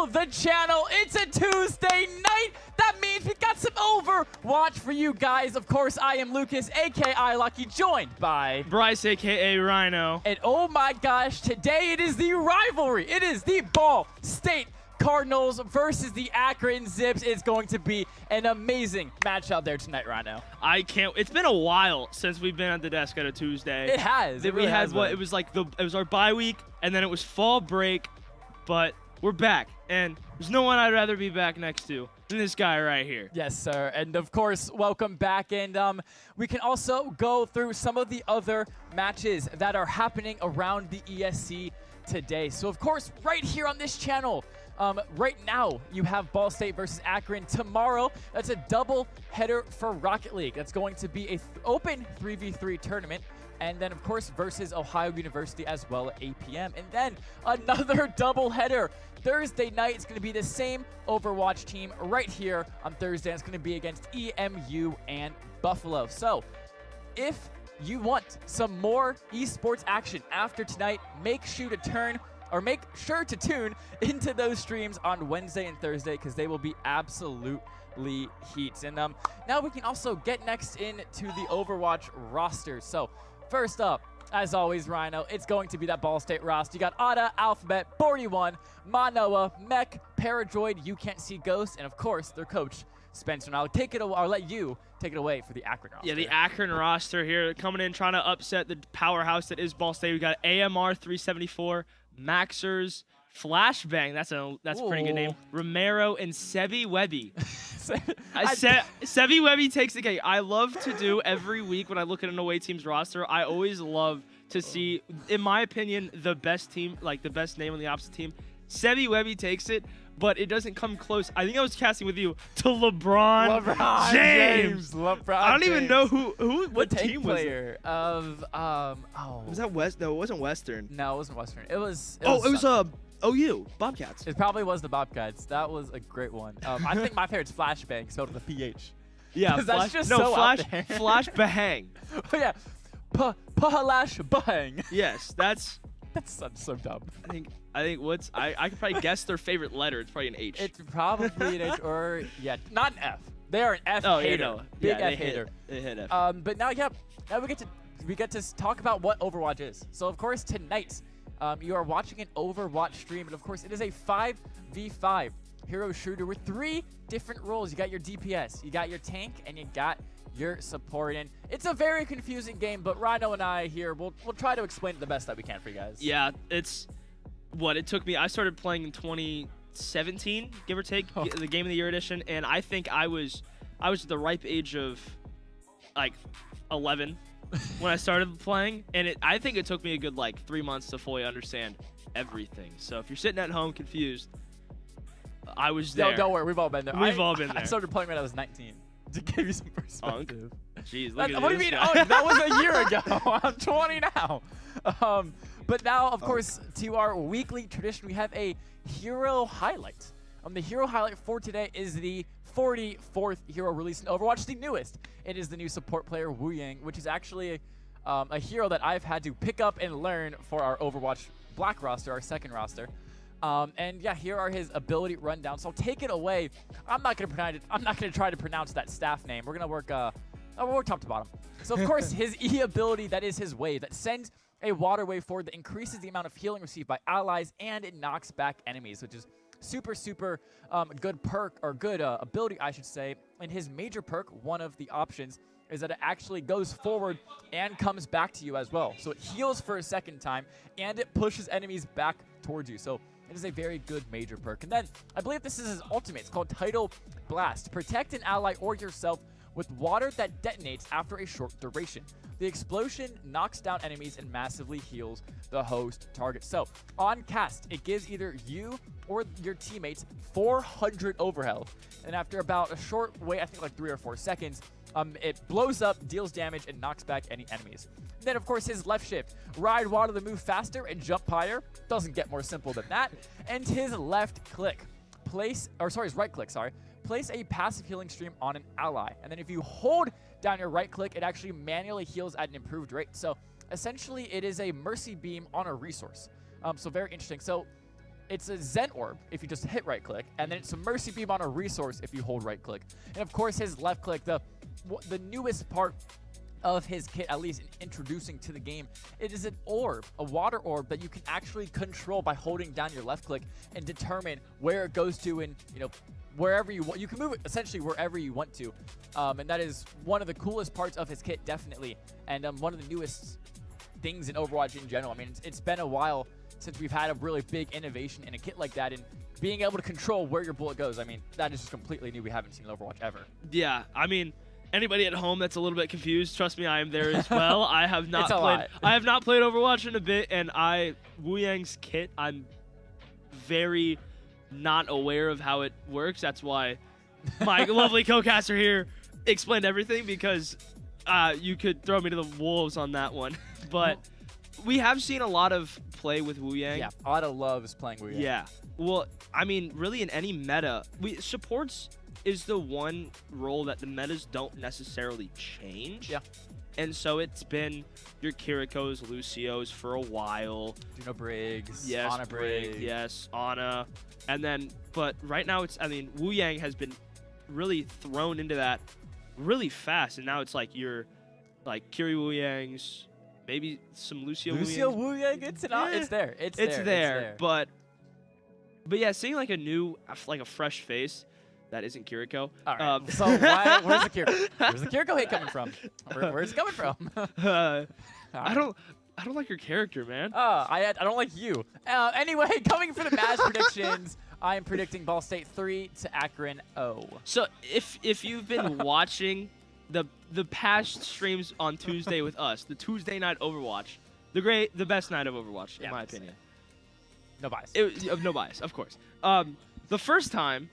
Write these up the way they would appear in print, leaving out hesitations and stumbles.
to the channel. It's a Tuesday night. That means we got some Overwatch for you guys. Of course, I am Lucas, aka Lucky, joined by Bryce, aka Rhino. And oh my gosh, today it is the rivalry. It is the Ball State Cardinals versus the Akron Zips. It's going to be an amazing match out there tonight, Rhino. I can't. It's been a while since we've been at the desk on a Tuesday. It has. It really had has what? been. It was like it was our bye week, and then it was fall break, but we're back, and there's no one I'd rather be back next to than this guy right here. Yes, sir. And of course, welcome back. And we can also go through some of the other matches that are happening around the ESC today. So of course, right here on this channel, right now you have Ball State versus Akron. Tomorrow, that's a double header for Rocket League. That's going to be a open 3v3 tournament. And then, of course, versus Ohio University as well at 8 p.m. And then another double header. Thursday night, it's going to be the same Overwatch team right here on Thursday. It's going to be against EMU and Buffalo. So if you want some more esports action after tonight, make sure to tune into those streams on Wednesday and Thursday, because they will be absolutely heats. And now we can also get next into the Overwatch roster. So first up, as always, Rhino, it's going to be that Ball State roster. You got Ada, Alphabet, 41, Manoa, Mech, Paradroid, You Can't See Ghost, and of course their coach Spencer. And I'll let you take it away for the Akron roster. Yeah, the Akron roster here coming in trying to upset the powerhouse that is Ball State. We got AMR 374, Maxers, Flashbang. That's a pretty good name. Romero and Sebi Webby. Sebi Webby takes the cake. I love to do every week when I look at an away team's roster. I always love to see, in my opinion, the best team, like the best name on the opposite team. Sebi Webby takes it, but it doesn't come close. I think I was casting with you to LeBron James. I don't even know what team was it. Of Was that West? No, it wasn't Western. No, it wasn't Western. It was OU Bobcats. It probably was the Bobcats. That was a great one. I think my favorite's Flashbang, spelled with a PH. Yeah, that's just so out there. Flashbang. Oh yeah, Flashbang. Yes, that's so dumb. I think I could probably guess their favorite letter. It's probably an H. It's probably an H or not an F. They are an F hater. Big F hater. They hit F. But now we get to talk about what Overwatch is. So of course tonight, you are watching an Overwatch stream, and of course it is a 5v5 hero shooter with 3 different roles. You got your DPS, you got your tank, and you got your support. And it's a very confusing game, but Rhino and I here we'll try to explain it the best that we can for you guys. Yeah, it took me. I started playing in 2017, give or take, the Game of the Year edition, and I think I was at the ripe age of like 11 when I started playing, and I think it took me a good 3 months to fully understand everything. So if you're sitting at home confused, I was there. No, don't worry, we've all been there. We've all been there. I started playing when I was 19. To give you some perspective. Jeez, look at what do you mean? Oh, that was a year ago. I'm 20 now. But now, of course, to our weekly tradition, we have a hero highlight. The hero highlight for today is the 44th hero released in Overwatch, the newest. It is the new support player, Wu Yang, which is actually a hero that I've had to pick up and learn for our Overwatch Black roster, our second roster. And yeah, here are his ability rundown. So I'll take it away. I'm not gonna try to pronounce that staff name. We're gonna work we'll work top to bottom. So of course his E ability, that is his wave, that sends a water wave forward that increases the amount of healing received by allies, and it knocks back enemies, which is super good perk, or good ability I should say. And his major perk, one of the options, is that it actually goes forward and comes back to you as well. So it heals for a second time, and it pushes enemies back towards you. So it is a very good major perk. And then I believe this is his ultimate. It's called Tidal Blast. Protect an ally or yourself with water that detonates after a short duration. The explosion knocks down enemies and massively heals the host target. So on cast, it gives either you or your teammates 400 overhealth. And after about a short wait, I think 3 or 4 seconds, it blows up, deals damage, and knocks back any enemies. And then, of course, his left shift, ride water to move faster and jump higher. Doesn't get more simple than that. And his left click, his right click, place a passive healing stream on an ally. And then if you hold down your right click, it actually manually heals at an improved rate. So essentially, it is a mercy beam on a resource. So very interesting. So it's a Zen Orb if you just hit right click, and then it's a Mercy Beam on a resource if you hold right click. And of course his left click, the newest part of his kit, at least introducing to the game, it is an orb, a water orb that you can actually control by holding down your left click and determine where it goes to, and wherever you want. You can move it essentially wherever you want to, and that is one of the coolest parts of his kit, definitely, and one of the newest things in Overwatch in general. I mean, it's been a while since we've had a really big innovation in a kit like that, and being able to control where your bullet goes, I mean, that is just completely new. We haven't seen in Overwatch ever. Yeah, I mean, anybody at home that's a little bit confused, trust me, I am there as well. I have not played Overwatch in a bit, and Wu Yang's kit, I'm very not aware of how it works. That's why my lovely co-caster here explained everything, because you could throw me to the wolves on that one. But we have seen a lot of play with Wu Yang. Yeah, a lot of love is playing Wu Yang. Yeah. Well, I mean, really in any meta, supports is the one role that the metas don't necessarily change. Yeah. And so it's been your Kiriko's, Lucio's for a while. Juno Briggs, yes, Ana Briggs. Yes, Ana. And then, but right now it's, I mean, Wu Yang has been really thrown into that really fast. And now it's like you're like Kiri Wu Yang's, maybe some Lucio Wu Yang, it's there. It's there. But yeah, seeing like a fresh face that isn't Kiriko. All right. So where's the Kiriko? Where's the Kiriko hate coming from? Where's it coming from? I don't like your character, man. I don't like you. Anyway, coming for the match predictions, I am predicting Ball State 3 to Akron 0. So if you've been watching the past streams on Tuesday with us, the Tuesday night Overwatch, the best night of Overwatch, in my opinion. No bias. No bias, of course. The first time,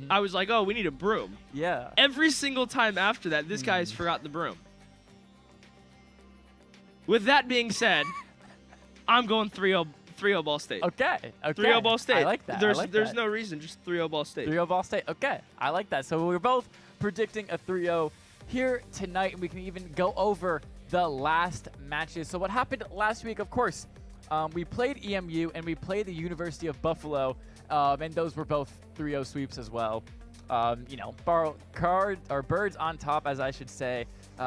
I was like, oh, we need a broom. Yeah. Every single time after that, this guy's forgot the broom. With that being said, I'm going 3-0 Ball State. Okay. 3-0 Ball State. I like that. There's no reason, just 3-0 Ball State. 3-0 Ball State. Okay. I like that. So we're both predicting a 3-0 here tonight, and we can even go over the last matches. So what happened last week, of course, we played EMU and we played the University of Buffalo, and those were both 3-0 sweeps as well. Birds on top, as I should say.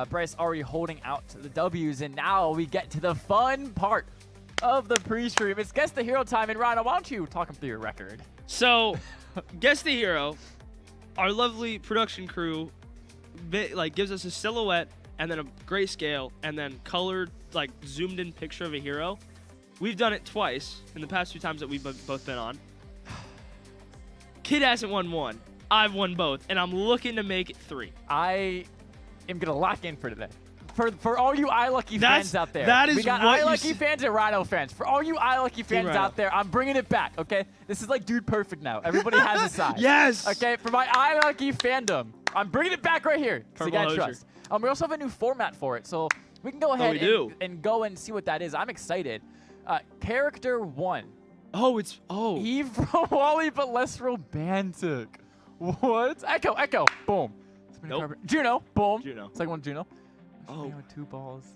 Bryce already holding out the W's, and now we get to the fun part of the pre-stream. It's Guess the Hero time, and Ryan, why don't you talk him through your record? So, Guess the Hero, our lovely production crew, gives us a silhouette and then a grayscale and then colored, zoomed in picture of a hero. We've done it twice in the past 2 times that we've both been on. Kid hasn't won one. I've won both, and I'm looking to make it 3. I am going to lock in for today. For all you iLucky fans out there. That is we got iLucky fans and Rhino fans. For all you iLucky fans out there, I'm bringing it back, okay? This is like Dude Perfect now. Everybody has a side. Yes! Okay, for my iLucky fandom, I'm bringing it back right here. So you got to trust. We also have a new format for it, so we can go ahead and go and see what that is. I'm excited. Character 1. Oh, Eve from Wally, but less romantic. What? Echo. Boom. Nope. Juno. Boom. Juno. Second one, Juno. Oh. 2 balls.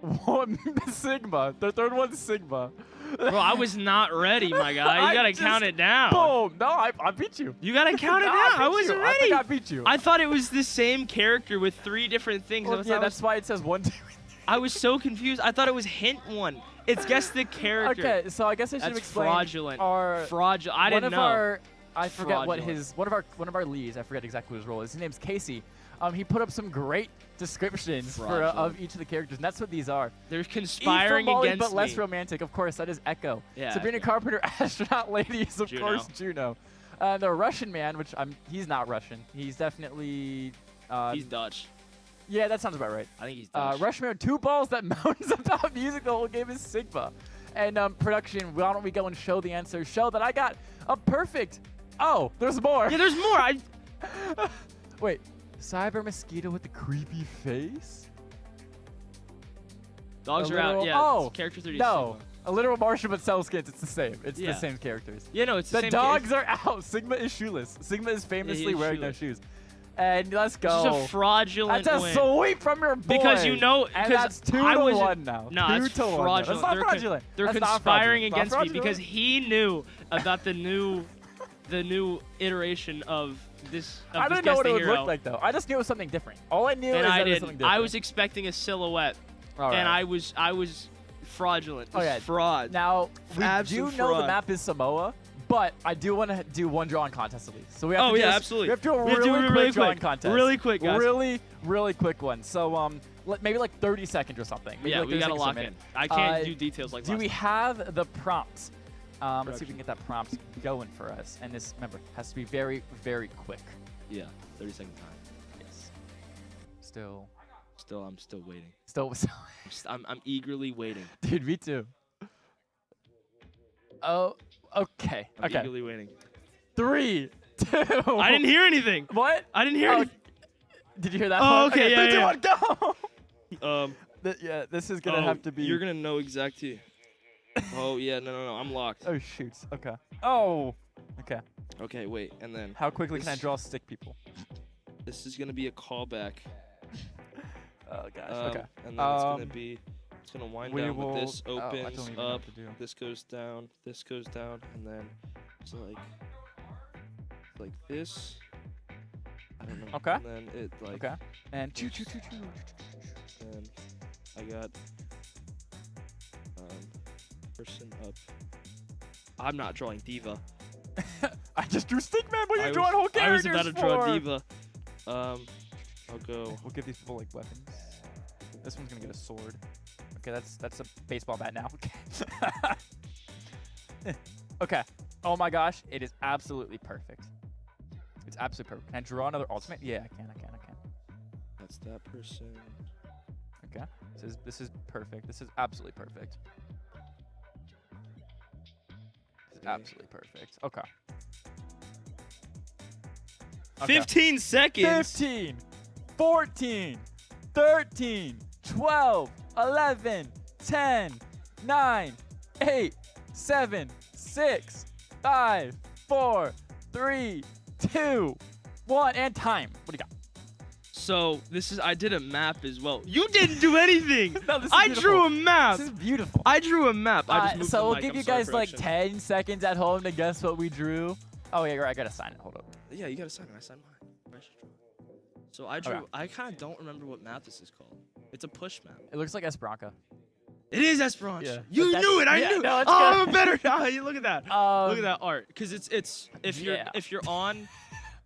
1 Sigma. The third one's Sigma. Bro, I was not ready, my guy. You gotta count it down. Boom. No, I beat you. You gotta count it down. I wasn't ready. I think I beat you. I thought it was the same character with 3 different things. Well, yeah, that's why it says 1, 2, 3. I was so confused. I thought it was hint 1. It's guess the character. Okay, so I guess I should explain. Fraudulent. Fraudulent. I didn't know. I forget what one of our leads. I forget exactly what his role is. His name's Casey. He put up some great descriptions of each of the characters, and that's what these are. They're conspiring against but me. less romantic. Of course, that is Echo. Yeah, Sabrina Carpenter, astronaut lady is of course Juno. The Russian man, which he's not Russian. He's definitely. He's Dutch. Yeah, that sounds about right. I think he's Dutch. Russian man, 2 balls that moans about music the whole game is Sigma. And production, why don't we go and show the answer? Show that I got a perfect. Oh, there's more. Yeah, there's more. Wait. Cyber mosquito with the creepy face? Dogs are out. Yeah. Character 30. No. A literal Martian but sells skins. It's the same. It's the Yeah. same characters. Yeah, no, it's the same. The dogs are out. Sigma is shoeless. Sigma is famously wearing no shoes. And let's This go. is a fraudulent That's a win. sweep from your boy. Because you know, and because that's 2 I to was 1 now. No, 2 that's to 1. fraudulent. That's not fraudulent. They're That's not conspiring fraudulent. against Not me because fraudulent. he knew about the new iteration of this. Of I this didn't know what it guest would hero. look like though. I just knew it was something different. All I knew And is I that it was did. something different. I was expecting a silhouette, All and right. I was fraudulent. Oh, yeah. Fraud. Now we do Absolute know the fraud. map is Samoa, but I do want to do one drawing contest at least. So we have Oh to yeah, just, absolutely. We have to do a We have to really do it quick really drawing quick. contest. Really quick, guys. Really quick one. So maybe like 30 seconds or something. Maybe Yeah, like we 30 gotta seconds to a lock in. minute. I can't do details like Do last we time. have the prompt? Let's see if we can get that prompt going for us. And this, remember, has to be very, very quick. Yeah, 30-second time. Yes. Still. I'm still waiting. I'm eagerly waiting. Dude, me too. Oh, okay. I'm Okay. eagerly waiting. 3, 2. I didn't hear anything. What? I didn't hear Oh, anything. Did you hear that? Oh, one? okay, yeah, 3, 2, yeah. 1, go. Yeah, this is gonna have to be. You're gonna know exactly. Oh yeah, no, I'm locked. Oh shoot. Okay. Oh. Okay. Okay, wait, and then How quickly can I This- draw stick people? this is gonna be a callback. Oh gosh. Okay. And then it's gonna wind We down will. with this I don't opens even know up. what to do. This goes down, and then it's like this. I don't know. Okay. And then it like. Okay. And choo choo choo choo. And I got person up. I'm not drawing diva. I just drew Stickman. What are I you was- drawing whole I was characters about to draw for? diva. I'll go. We'll give these people like weapons. This one's gonna get a sword. Okay, that's a baseball bat now. Okay. Oh my gosh, it is absolutely perfect. It's absolutely perfect. Can I draw another ultimate? Yeah, I can. That's that person. Okay. This is perfect. This is absolutely perfect. This is Okay. absolutely perfect. Okay. 15 seconds. 15, 14, 13, 12, 11, 10, 9, 8, 7, 6, 5, 4, 3, 2, 1, and time. What do you got? So I did a map as well. You didn't do anything. No, this is I beautiful. drew a map. This is beautiful. I drew a map. I just moved so the we'll mic. give I'm you sorry, guys like production. 10 seconds at home to guess what we drew. Oh yeah, I gotta sign it. Hold up. Yeah, you gotta sign it. I signed mine. So I drew. Okay. I kind of don't remember what map this is called. It's a push map. It looks like Esperanca. It is Esperanza. Yeah. You But knew it. I yeah, knew. no, it's Oh, good. I'm a better guy. Look at that. Look at that art. Because it's if you're Yeah. if you're on.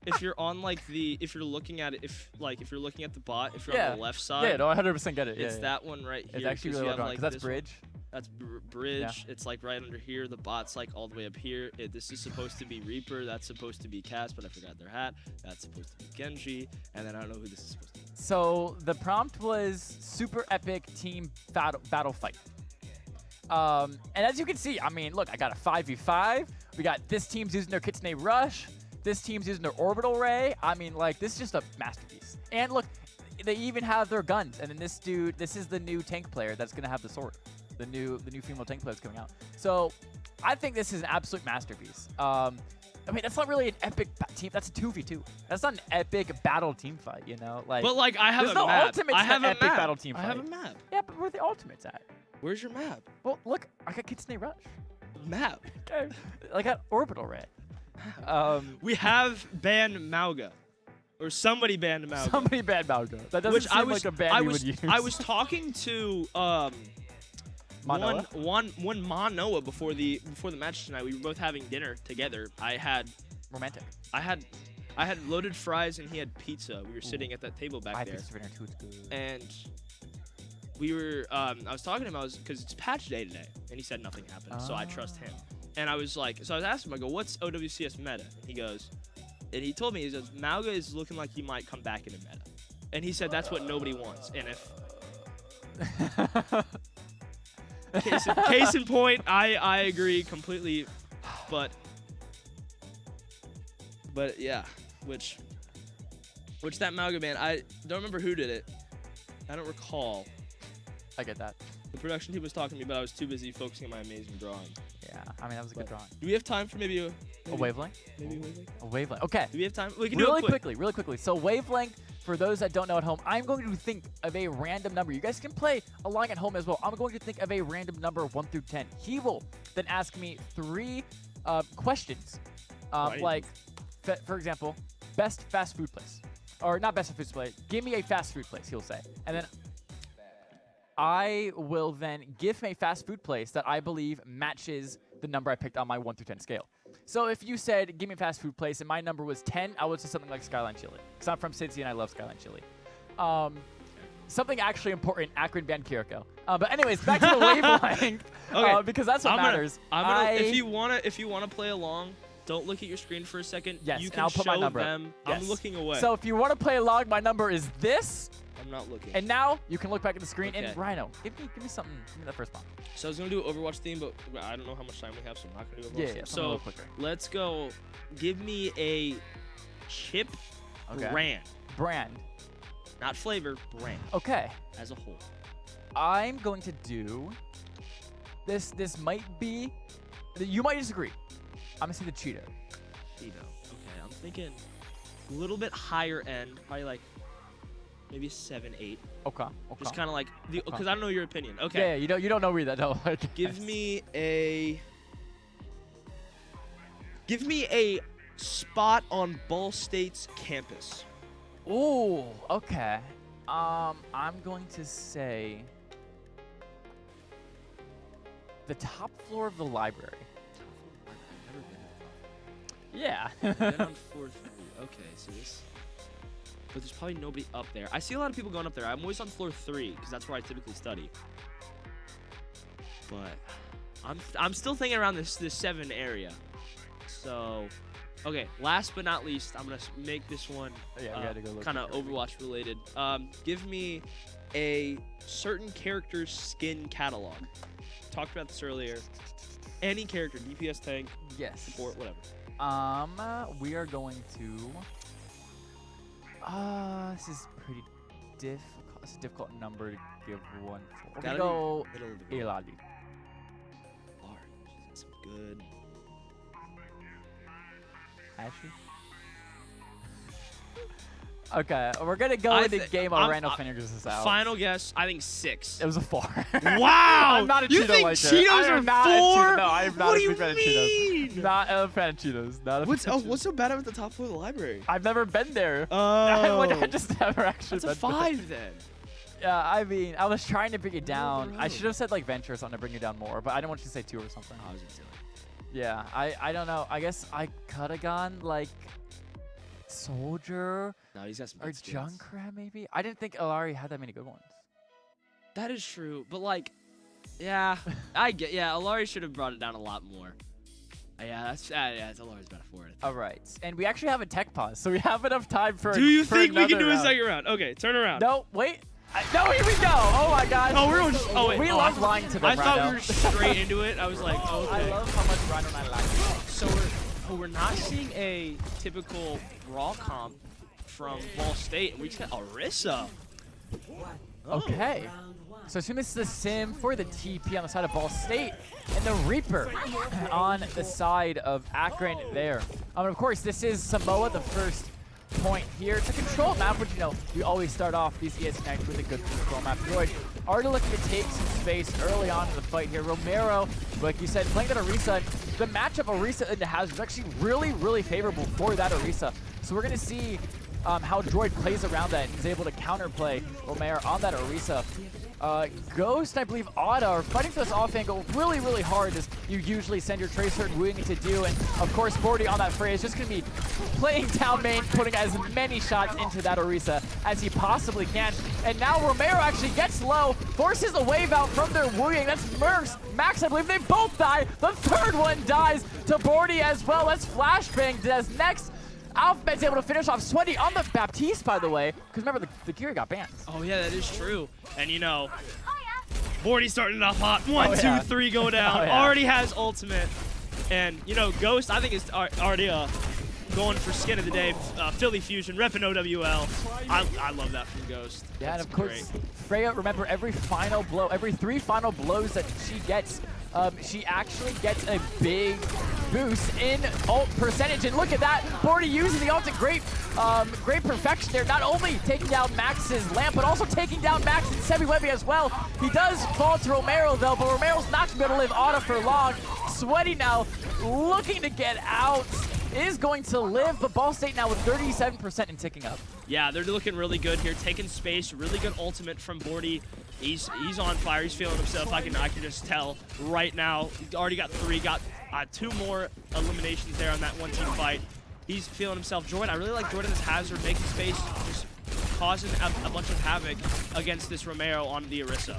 If you're on like if you're looking at it, if you're looking at the bot, if you're Yeah. on the left side, Yeah, no, I 100% get it. it's yeah. that one right here. It's actually 'cause really you well have, drawn like, because that's this one. bridge. That's bridge. It's like right under here. The bot's like all the way up here. This is supposed to be Reaper. That's supposed to be Cass, but I forgot their hat. That's supposed to be Genji, and then I don't know who this is supposed to be. So the prompt was super epic team battle fight. And as you can see, I mean, look, I got a 5v5. We got this team's using their Kitsune Rush. This team's using their Orbital Ray. I mean, like, this is just a masterpiece. And look, they even have their guns. And then this dude, this is the new tank player that's gonna have the sword. The new female tank player that's coming out. So I think this is an absolute masterpiece. I mean, that's not really an epic team. That's a 2v2. That's not an epic battle team fight, you know? Like, But like I have there's a no map. ultimates I in have an a epic map. battle team I have a fight. map. yeah, but where are the ultimates at? Where's your map? Well, look, I got Kitsune Rush. Map. Okay. I got Orbital Ray. We have banned Mauga, or somebody banned Mauga. Somebody banned Mauga. That doesn't Which seem I was, like a ban I you was, would use. I was talking to Manoa? one Manoa before the match tonight. We were both having dinner together. I had romantic. loaded fries and he had pizza. We were sitting at that table back I there, think it's dinner too. It's good. and we were. I was talking to him. Because it's patch day today, and he said nothing happened, so I trust him. And I was like, so I was asking him, I go, what's OWCS meta? And he goes, and he told me, he goes, Mauga is looking like he might come back into meta. And he said that's what nobody wants. And if case in point, I agree completely. But yeah, which that Mauga ban, I don't remember who did it. I don't recall. I get that. The production team was talking to me, but I was too busy focusing on my amazing drawing. Yeah. Yeah, I mean, that was a good drawing. Do we have time for maybe A wavelength? Maybe a wavelength? A wavelength. Okay. Do we have time? We can do it quick. Really quickly. So wavelength, for those that don't know at home, I'm going to think of a random number. You guys can play along at home as well. I'm going to think of a random number 1 through 10. He will then ask me 3 questions. Like, for example, best fast food place. Or not best fast food place. Give me a fast food place, he'll say. And then I will then give him a fast food place that I believe matches the number I picked on my 1 through 10 scale. So if you said, give me a fast food place, and my number was 10, I would say something like Skyline Chili. Because I'm from Cincy and I love Skyline Chili. Something actually important, Akron band Kiriko. But anyways, back to the wavelength. Okay. Because that's what matters. If you wanna play along, don't look at your screen for a second. Yes, you and can I'll put my show number. them. Yes. I'm looking away. So if you want to play along, my number is this. I'm not looking. And now you can look back at the screen. Okay. And Rhino, give me something. Give me that first one. So I was gonna do an Overwatch theme, but I don't know how much time we have, so I'm not gonna do Overwatch. Yeah, theme. something a little So quicker. let's go. Give me a chip brand, not flavor, brand Okay. as a whole. I'm going to do this. This might be. You might disagree. I'm gonna say the Cheeto. Okay, I'm thinking a little bit higher end, probably like maybe 7, 8. Okay. Just kind of like because I don't know your opinion. Okay. Yeah, you don't know where that. No. Give me a spot on Ball State's campus. Ooh. Okay. I'm going to say the top floor of the library. Yeah. Then on floor 3. Okay, so this. But there's probably nobody up there. I see a lot of people going up there. I'm always on floor 3 because that's where I typically study. But I'm still thinking around this 7 area. So, okay. Last but not least, I'm gonna make this one Yeah, we gotta go look kind of for it. Overwatch related. Give me a certain character's skin catalog. Talked about this earlier. Any character, DPS tank, Yes. support, whatever. We are going to. This is pretty difficult. It's a difficult number to give one for. We're gonna go Middle of the Eladi. Large. That's some good. Ashley. Okay, we're gonna go into game while Randall figures this out. Final guess, I think 6. It was a 4. Wow! I'm not a You Cheeto think liker. Cheetos I am are not a Cheeto- 4? No, I am not What a do you big fan of Cheetos. mean? Not a fan of Cheetos. Not a fan of Cheetos. What's so bad about the top floor of the library? I've never been there. Oh. I just never actually That's a been there. 5 then. Yeah, I mean, I was trying to bring it down. I should have said like Venture or something to bring it down more, but I didn't want you to say 2 or something. I was just silly. Yeah, I don't know. I guess I could have gone like Soldier No, he's got some or good skins. Junkrat maybe. I didn't think Ilari had that many good ones. That is true, but like, yeah, Alari should have brought it down a lot more. It's Alari's about a 4. All right, and we actually have a tech pause, so we have enough time for. Do you for think we can another do a round. second round? Okay, turn around. No, wait. No, here we go. Oh my gosh. Oh, we're on. Oh wait. We oh, love lying to them. I thought Rhino. we were straight into it. I was like, oh, I okay. love how much Rhino and I like it. So we're not seeing a typical Raw comp from Ball State, and we just got Orisa. Okay. So assume it's the Sim for the TP on the side of Ball State, and the Reaper on the side of Akron there. Of course, this is Samoa, the first point here. It's a control map, which, you know, we always start off these ESC nights with a good control map. Droid already looking to take some space early on in the fight here. Romero, like you said, playing that Orisa. The matchup Orisa into Hazard is actually really, really favorable for that Orisa. So we're going to see how Droid plays around that and is able to counterplay Romero on that Orisa. Ghost, I believe, Otta are fighting for this off angle really, really hard as you usually send your Tracer and wooing it to do. And of course, Bordy on that fray is just going to be playing down main, putting as many shots into that Orisa as he possibly can. And now Romero actually gets low, forces a wave out from their wooing. That's Mercs. Max, I believe they both die. The third one dies to Bordy as well. That's Flashbang does next. Alphabet's able to finish off Sweaty on the Baptiste, by the way, because remember, the Kiri got banned. Oh yeah, that is true. And you know, Bordy's starting off hot. 1, Oh, 2, yeah. 3 go down. Oh, yeah. Already has ultimate. And you know, Ghost, I think is already going for skin of the day. Philly Fusion, repping OWL. I love that from Ghost. Yeah, That's and of course, great. Freya, remember every final blow, every 3 final blows that she gets she actually gets a big boost in ult percentage. And look at that, Bordy using the ult at great perfection there. Not only taking down Max's lamp, but also taking down Max and Sebi Webby as well. He does fall to Romero though, but Romero's not gonna be able to live Auto for long. Sweaty now looking to get out. Is going to live, but Ball State now with 37% and ticking up. Yeah, they're looking really good here, taking space. Really good ultimate from Bordy. He's on fire. He's feeling himself. I can just tell right now. He's already got 3. Got 2 more eliminations there on that 1-team fight. He's feeling himself. Jordan, I really like Jordan as Hazard, making space, just causing a bunch of havoc against this Romero on the Orisa.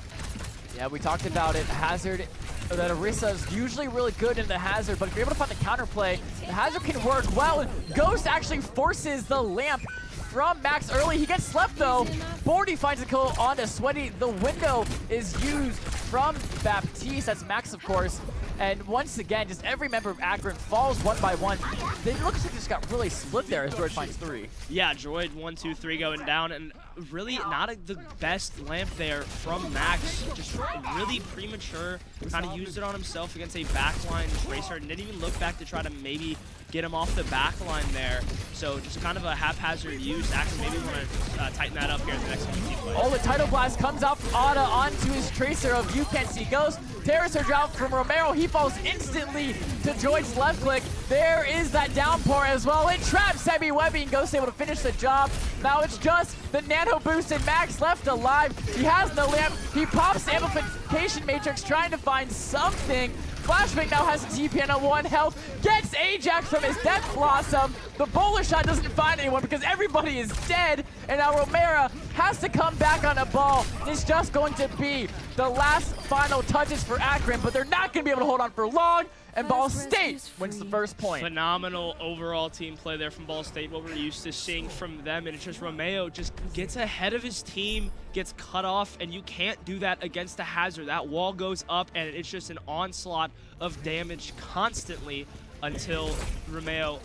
Yeah, we talked about it. Hazard, that Orisa is usually really good in the Hazard, but if you're able to find the counterplay, the Hazard can work well. And Ghost actually forces the lamp from Max early. He gets slept though. Bordy finds the kill onto Sweaty. The window is used from Baptiste. That's Max, of course. And once again, just every member of Akron falls one by one. It looks like they just got really split there as Droid finds 3. Yeah, Droid 1, 2, 3 going down, and really not the best lamp there from Max. Just really premature. Kind of used it on himself against a backline tracer, and didn't even look back to try to maybe get him off the backline there. So just kind of a haphazard use. Akron maybe want to tighten that up here in the next few fights. Oh, the Tidal Blast comes out from Ada onto his tracer of You Can't See Ghost. Terror Surge out from Romero. He falls instantly to Droid's left click. There is that downpour as well. It traps Sebi Webby and Ghost able to finish the job. Now it's just the nano boosted Max left alive. He has the lamp. He pops the amplification matrix trying to find something. Flashbang now has a TP on 1 health. Gets Ajax from his Death Blossom. The bowler shot doesn't find anyone because everybody is dead. And now Romero has to come back on a ball. It's just going to be the last final touches for Akron, but they're not going to be able to hold on for long. And Ball State wins the first point. Phenomenal overall team play there from Ball State, what we're used to seeing from them. And it's just Romeo just gets ahead of his team, gets cut off, and you can't do that against the Hazard. That wall goes up, and it's just an onslaught of damage constantly until Romero,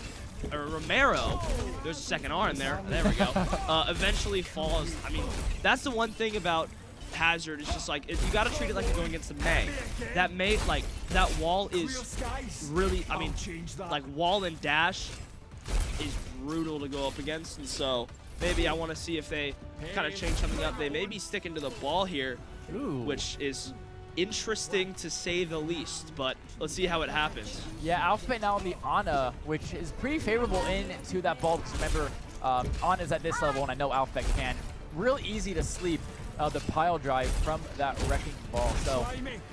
there's a second R in there, there we go, eventually falls. I mean, that's the one thing about Hazard. It's just like, you got to treat it like you're going against the May. That May, like, that wall is really, I mean, like, wall and dash is brutal to go up against, and so maybe I want to see if they kind of change something up. They may be sticking to the ball here, which is interesting to say the least, but let's see how it happens. Yeah, Alphabet now on the Ana, which is pretty favorable into that ball, because remember, Ana's at this level, and I know Alphabet can. Real easy to sleep the pile drive from that wrecking ball. So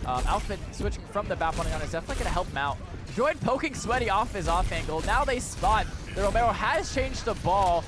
Alphabet switching from the back on is definitely going to help him out. Droid poking Sweaty off his off angle. Now they spot that Romero has changed the ball.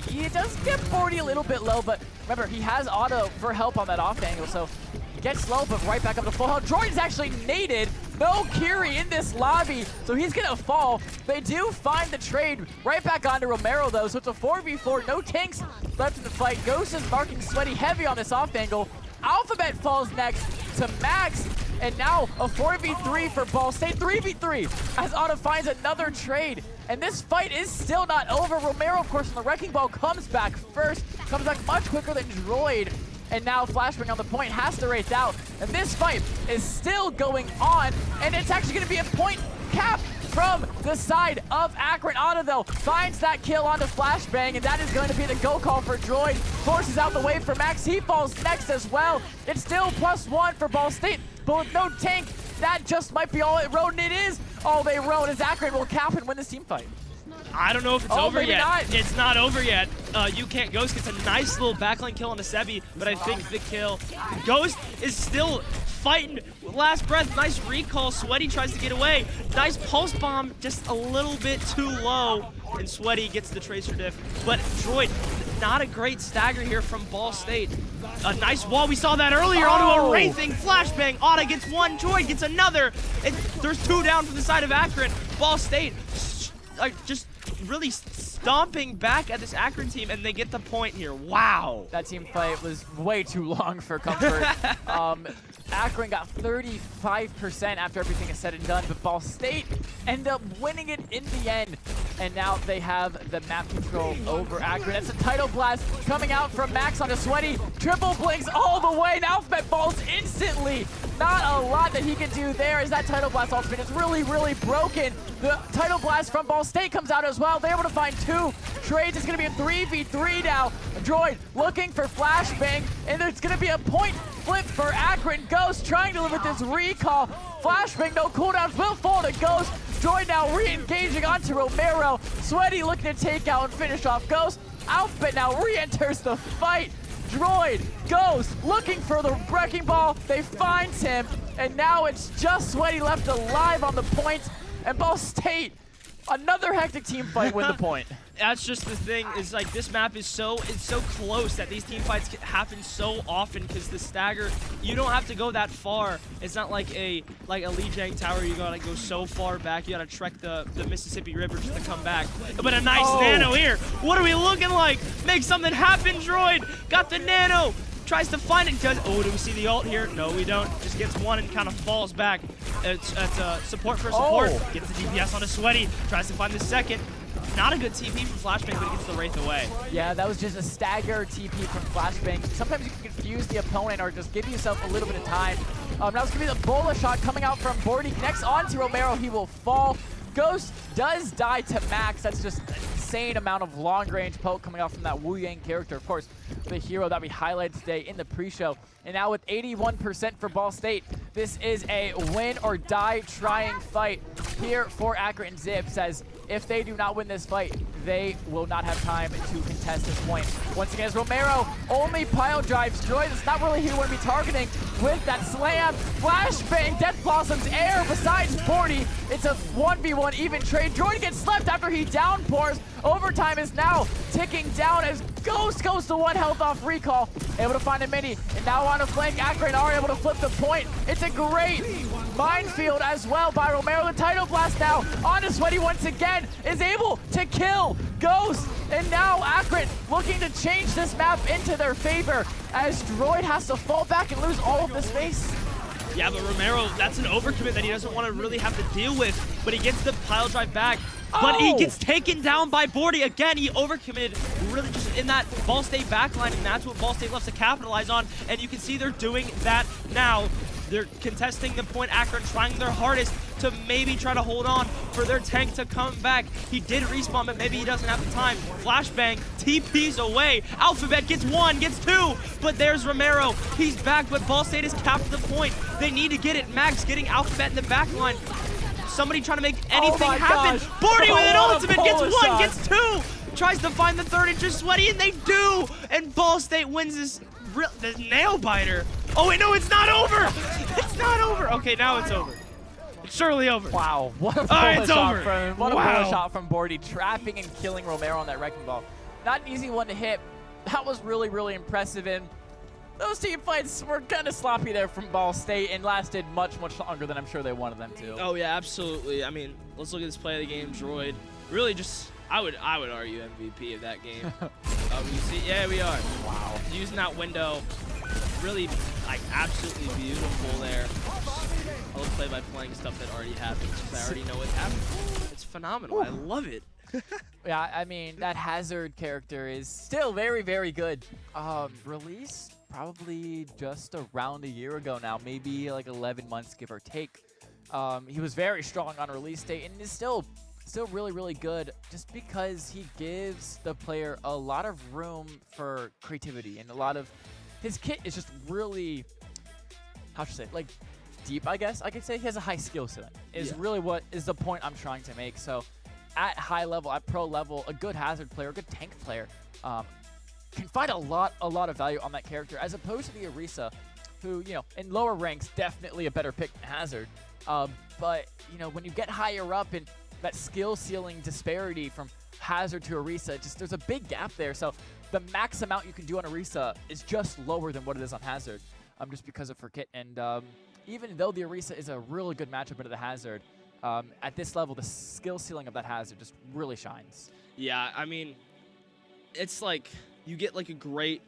He does get 40 a little bit low, but remember, he has auto for help on that off angle, so he gets slow, but right back up to full health. Droid's actually naded. No Kiri in this lobby, so he's gonna fall. They do find the trade right back onto Romero though, so it's a 4v4, no tanks left in the fight. Ghost is marking Sweaty heavy on this off angle. Alphabet falls next to Max, and now a 4v3 for Ball State, 3v3 as Otto finds another trade. And this fight is still not over. Romero, of course, on the wrecking ball comes back first, comes back much quicker than Droid. And now Flashbang on the point has to race out. And this fight is still going on. And it's actually going to be a point cap from the side of Akron. Otto, though, finds that kill onto Flashbang. And that is going to be the go call for Droid. Forces out the way for Max. He falls next as well. It's still +1 for Ball State. But with no tank, that just might be all it rode. And it is all they rode, as Akron will cap and win this team fight. I don't know if it's over yet. Not. It's not over yet. You Can't Ghost gets a nice little backline kill on a Sebi, but I think the kill. Ghost is still fighting with last breath. Nice recall. Sweaty tries to get away. Nice pulse bomb, just a little bit too low, and Sweaty gets the tracer diff. But Droid, not a great stagger here from Ball State. A nice wall. We saw that earlier onto a Wraithing Flashbang. Otta gets one. Droid gets another. And there's 2 down from the side of Akron. Ball State just really stomping back at this Akron team, and they get the point here. Wow. That team fight was way too long for comfort. Akron got 35% after everything is said and done, but Ball State ended up winning it in the end. And now they have the map control over Akron. That's a Tidal Blast coming out from Max onto Sweaty. Triple blinks all the way, and Alphabet falls instantly. not a lot that he can do there as that Tidal Blast ultimate is really, really broken. The Tidal Blast from Ball State comes out as well. They're able to find 2 trades. It's going to be a 3v3 now. Droid looking for Flashbang, and there's going to be a point flip for Akron. Ghost trying to live with this recall. Flashbang, no cooldowns, will fall to Ghost. Droid now re-engaging onto Romero. Sweaty looking to take out and finish off Ghost. Alphabet now re-enters the fight. Droid, Ghost, looking for the wrecking ball. They find him, and now it's just Sweaty left alive on the point. And Ball State, another hectic team fight, win the point. That's just the thing, is like this map is so close that these team fights happen so often because the stagger, you don't have to go that far. It's not like a Lee Jang Tower, you gotta go so far back, you gotta trek the Mississippi River just to come back. But a nice nano here. What are we looking like? Make something happen, Droid. Got the nano. Tries to find it. Oh, do we see the ult here? No, we don't. Just gets one and kind of falls back. It's support for support. Gets the DPS on a Sweaty. Tries to find the second. Not a good TP from Flashbang, but he gets the Wraith away. Yeah, that was just a stagger TP from Flashbang. Sometimes you can confuse the opponent or just give yourself a little bit of time. Now it's going to be the Bola shot coming out from Bordy. Connects onto Romero. He will fall. Ghost does die to Max. That's just an insane amount of long-range poke coming out from that Wu Yang character. Of course, the hero that we highlighted today in the pre-show. And now with 81% for Ball State, this is a win or die trying fight here for Akron Zips, as if they do not win this fight, they will not have time to contest this point. Once again, as Romero only pile drives Droid, it's not really who you want to be targeting with that slam. Flashbang, Death Blossoms air besides Bordy. It's a 1v1 even trade. Droid gets slept after he downpours. Overtime is now ticking down as Ghost goes to 1 health off recall. Able to find a mini, and now on a flank, Akron are able to flip the point. It's a great minefield as well by Romero. The Tidal Blast now on to Sweaty once again, is able to kill Ghost. And now Akron looking to change this map into their favor as Droid has to fall back and lose all of the space. Yeah, but Romero, that's an overcommit that he doesn't want to really have to deal with, but he gets the pile drive back. But he gets taken down by Bordy. Again, he overcommitted really just in that Ball State backline, and that's what Ball State loves to capitalize on. And you can see they're doing that now. They're contesting the point. Akron trying their hardest to maybe try to hold on for their tank to come back. He did respawn, but maybe he doesn't have the time. Flashbang, TP's away. Alphabet gets 1, gets 2, but there's Romero. He's back, but Ball State has capped the point. They need to get it. Max getting Alphabet in the back line. Somebody trying to make anything happen. Bordy with an ultimate, gets 1, gets 2. Tries to find the 3rd inch Sweaty, and they do. And Ball State wins this nail biter. Oh wait, no, it's not over. It's not over. Okay, now it's over. It's surely over. Wow, what a bullet shot from Bordy, trapping and killing Romero on that wrecking ball. Not an easy one to hit. That was really, really impressive. And those team fights were kind of sloppy there from Ball State and lasted much, much longer than I'm sure they wanted them to. Oh yeah, absolutely. I mean, let's look at this play of the game. Droid, really just, I would argue MVP of that game. We see, yeah, we are. Wow. Using that window, really, like, absolutely beautiful there. I love play-by-playing stuff that already happens because I already know what's happening. It's phenomenal. Ooh. I love it. Yeah, I mean, that Hazard character is still very, very good. Released probably just around a year ago now, maybe like 11 months, give or take. He was very strong on release date and is still really, really good just because he gives the player a lot of room for creativity, and a lot of his kit is just really, how should I say, like deep, I guess I could say. He has a high skill set is really what is the point I'm trying to make. So at high level, at pro level, a good Hazard player, a good tank player can find a lot of value on that character, as opposed to the Orisa, who, you know, in lower ranks, definitely a better pick than Hazard. But, you know, when you get higher up in that skill ceiling disparity from Hazard to Orisa, just there's a big gap there. So the max amount you can do on Orisa is just lower than what it is on Hazard, just because of her kit. And even though the Orisa is a really good matchup into the Hazard, at this level, the skill ceiling of that Hazard just really shines. Yeah, I mean, it's like you get like a great,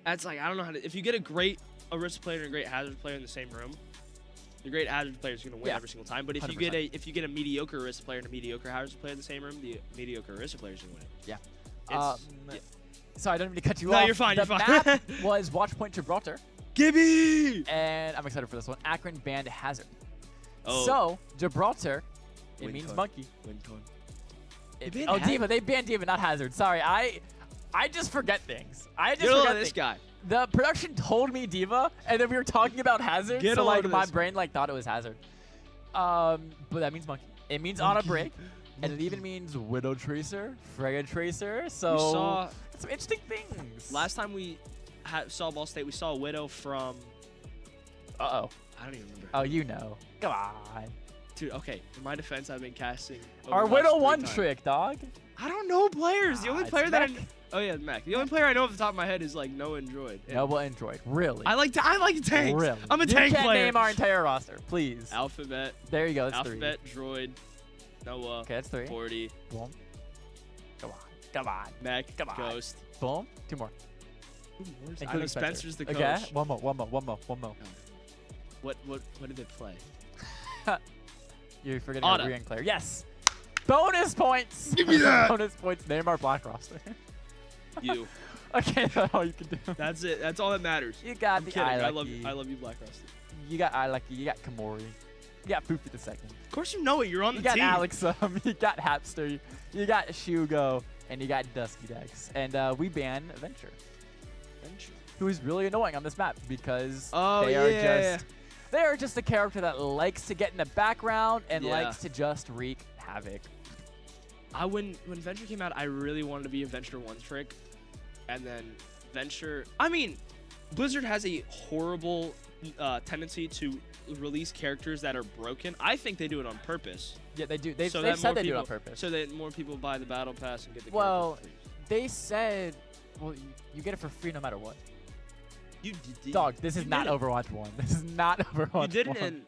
that's like, I don't know how to, if you get a great Orisa player and a great Hazard player in the same room, the great Hazard player is going to win every single time. But if 100%. you get a mediocre Orisa player and a mediocre Hazard player in the same room, the mediocre Orisa player is going to win it. Yeah. Sorry, I don't mean to cut you off. No, you're fine. The map was Watchpoint Gibraltar. Gibby! And I'm excited for this one. Akron banned Hazard. Oh. So, Gibraltar, it Win means con. monkey. Win con. Oh, Diva. They banned Diva, not Hazard. Sorry, I just forget things. I just Get a load forget of this things. guy. The production told me Diva, and then we were talking about Hazard, Get so a load like of my this. brain like thought it was Hazard. But that means monkey. It means on a break, and it even means Widow Tracer, Freya Tracer. So We saw some interesting things. last time we saw Ball State, we saw a Widow from. Uh-oh. I don't even remember. Oh, you know. Come on. Dude, okay. In my defense, I've been casting. Our Overwatch Widow 3 one times. trick, dog. I don't know players. The only It's player that I. Mech. Oh yeah, Mac. The only player I know off the top of my head is like Noah and Droid. And Noble Android. Really? I like tanks. Really? I'm a you tank can't player. name our entire roster, please. Alphabet. There you go. That's Alphabet. Droid. Noah. Okay, that's 3. 40. Boom. Come on. Come on. Mac. Come on. Ghost. Boom. 2 more. I Including know Spencer's the coach. Okay. One more. What did they play? You're forgetting Otta. our Brian Claire. Yes. Bonus points. Give me that. Bonus points. Name our black roster. You. Okay, that's all you can do. That's it. That's all that matters. You got I'm the kidding. I Lucky. love you, Black Rusty. You got Lucky. You got Kamori. You got Poofy the second. Of course you know it. You're on You the got team. Alex. You got Hapster. You got Shugo. And you got Dusky Dex. And we ban Venture, who is really annoying on this map because they are just a character that likes to get in the background and likes to just wreak havoc. When Venture came out, I really wanted to be a Venture one trick, and then Venture. I mean, Blizzard has a horrible tendency to release characters that are broken. I think they do it on purpose. Yeah, they do. They So said that more they do it on people- purpose. So that more people buy the battle pass and get the Well, character for free. they said, well, you get it for free no matter what. You Dog, this is not didn't. Overwatch 1. This is not Overwatch You didn't. 1. And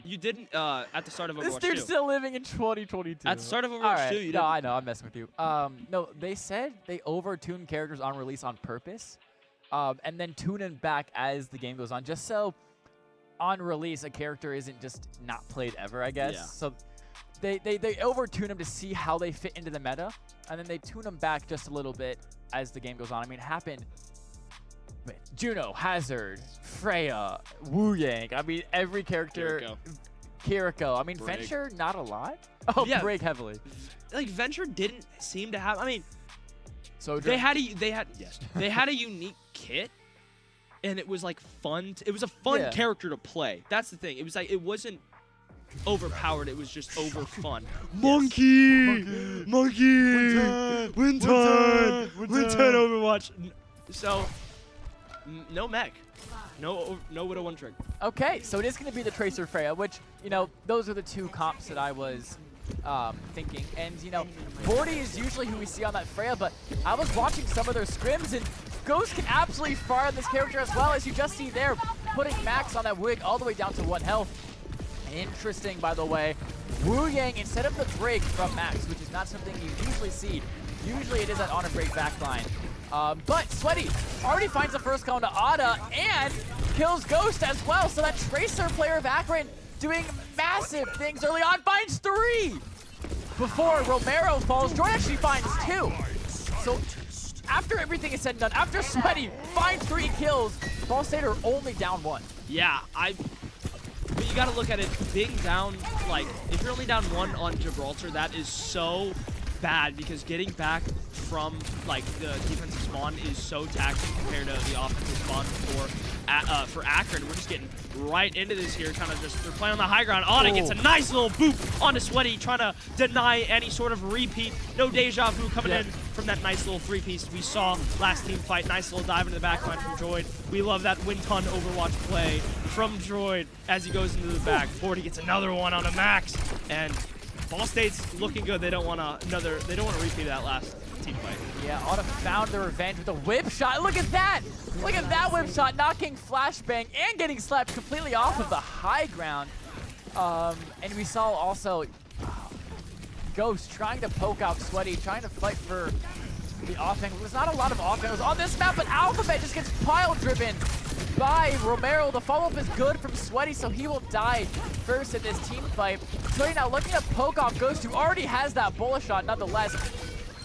you didn't at the start of This Overwatch dude's 2. still living in 2022. At the start of Overwatch All right. 2, you No, didn't. I know. I'm messing with you. No, they said they overtune characters on release on purpose, and then tune them back as the game goes on, just so on release a character isn't just not played ever, I guess. Yeah. So they overtune them to see how they fit into the meta, and then they tune them back just a little bit as the game goes on. I mean, it happened with Juno, Hazard, Freya, Wu Yang. I mean, every character. Kiriko. I mean, Brig. Venture, not a lot. Oh, Yeah. Brig heavily. Like Venture didn't seem to have. I mean, So they had a unique kit, and it was like fun. It was a fun Yeah. character to play. That's the thing. It was like it wasn't overpowered. It was just over fun. Monkey! Win time Overwatch. So no mech, no Widow one trick. Okay, so it is going to be the Tracer Freya, which, you know, those are the two comps that I was thinking. And, you know, Bordy is usually who we see on that Freya, but I was watching some of their scrims, and Ghost can absolutely fire this character as well, as you just see there, putting Max on that wig all the way down to 1 health. Interesting, by the way. Wu Yang, instead of the break from Max, which is not something you usually see, usually it is that on a break backline. But Sweaty already finds the first cone to Ada and kills Ghost as well. So that Tracer player of Akron doing massive things early on, finds 3 before Romero falls. Jordan actually finds 2. So after everything is said and done, after Sweaty finds 3 kills, Ball State are only down 1. Yeah, but you got to look at it being down. Like if you're only down 1 on Gibraltar, that is so bad because getting back from like the defensive spawn is so taxing compared to the offensive spawn for Akron. We're just getting right into this here, kind of just they're playing on the high ground. Otta gets a nice little boop onto Sweaty, trying to deny any sort of repeat. No deja vu coming in from that nice little 3-piece we saw last team fight. Nice little dive into the backline from Droid. We love that win ton Overwatch play from Droid as he goes into the back. 40 gets another one on a Max, and Ball State's looking good. They don't want to repeat that last team fight. Yeah, Otta found the revenge with a whip shot. Look at that! Look at that whip shot, knocking Flashbang and getting slapped completely off of the high ground. And we saw also Ghost trying to poke out Sweaty, trying to fight for the offense. There's not a lot of offense on this map, but Alphabet just gets pile driven by Romero. The follow-up is good from Sweaty, so he will die first in this team fight. Sweaty now looking to poke off Ghost, who already has that bullet shot nonetheless.